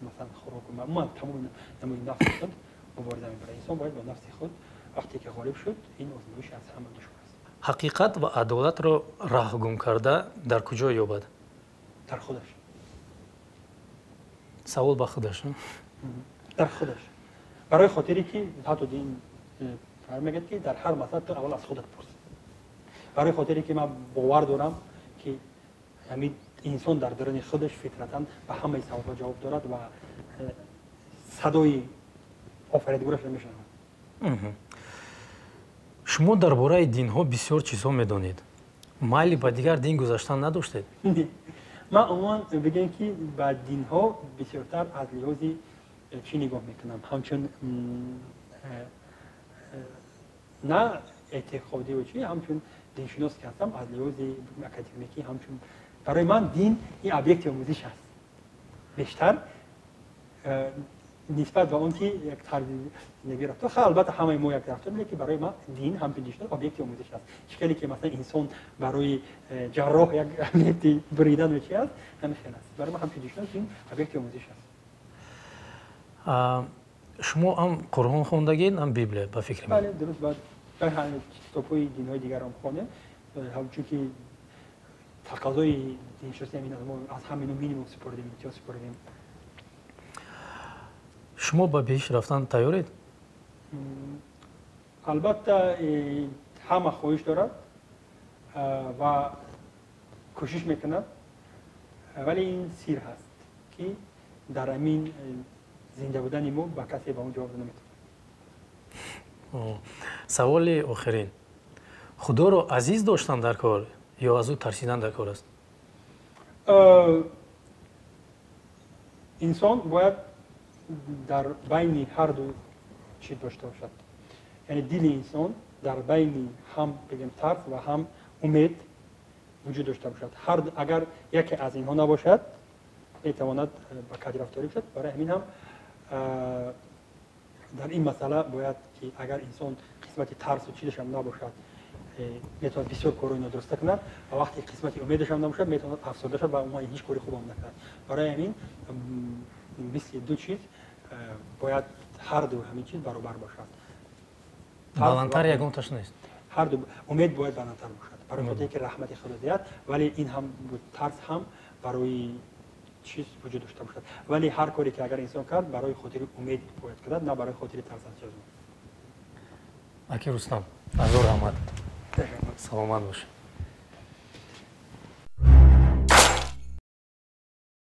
S2: مثلا خوراک و ما تمام نمای نفس خود مبارزه می‌کنه. انسان باید با نفس خود وقتی که غالب شد این آزمایش از همه دشوار است.
S1: حقیقت و عدالت را راه گم کرده در کجا یابد؟
S2: در خودش.
S1: سوال با خودش.
S2: در خودش. برای خاطری که حتی دین فرمیگه که در هر مسئله تو اول از خودت پرس. برای خاطری که من باور دارم که همین انسان در درون خودش فطرتاً به همه سوال‌ها جواب دارد و صدای آفریدگارش نمیشنوه.
S1: شما درباره دین‌ها بسیار چیزها می‌دانید. مایلی به دیگر دین گذاشتن نداشتید؟
S2: من عموما بگم که به دین‌ها بسیارتر از لحاظ چی نگاه میکنم همچون نه اعتقادی و چی همچون دینشناس که هستم از لحاظ اکادمیکی همچون برای من دین این ابجکت آموزش است بیشتر نسبت به اون که یک طرز زندگی رفته خیلی البته همه ما یک رفتار میگه که برای من دین هم بیشتر ابجکت آموزش است شکلی که مثلا انسان برای جراح یک ابجکت بریدن و چی است همین است برای من هم بیشتر دین ابجکت آموزش است.
S1: شما هم قرآن خوندگید هم بیبل به فکر من؟
S2: بله درست باید در همه کتاب‌های دین‌های دیگر هم خونه همچون که تقاضای دینشناسی همین از همین مینیمم سپردیم یا سپردیم.
S1: شما به پیش رفتن تیارید؟
S2: البته همه خواهش دارد و کوشش میکند ولی این سیر هست که در همین زنده بودن ما با کسی به اون جواب نمیتونه.
S1: سوال آخرین خدا رو عزیز داشتن در کار یا از او ترسیدن در کار است؟
S2: انسان باید در بین هر دو چیز داشته باشد. یعنی دل انسان در بین هم بگیم ترس و هم امید وجود داشته باشد. اگر یکی از اینها نباشد میتواند با کج رفتاری شد. برای همین هم در این مسئله باید که اگر انسان قسمت ترس و چیزش هم نباشد میتواند بسیار کارهای نادرست کند و وقتی قسمت امیدش هم نباشد میتواند افسرده شد و اونها هیچ کاری خوب هم نکند. برای همین مثل دو چیز باید هر دو همین چیز برابر باشد.
S1: بالاتر یگان تاش نیست.
S2: هر دو امید باید بالاتر باشد برای خاطر که رحمت خدا زیاد ولی این هم ترس هم برای چیز وجود داشته باشد ولی هر کاری که اگر انسان کرد برای خاطر امید باید کرد نه برای خاطر ترس از چیز.
S1: اکی رستم از رحمت سلامت باشه.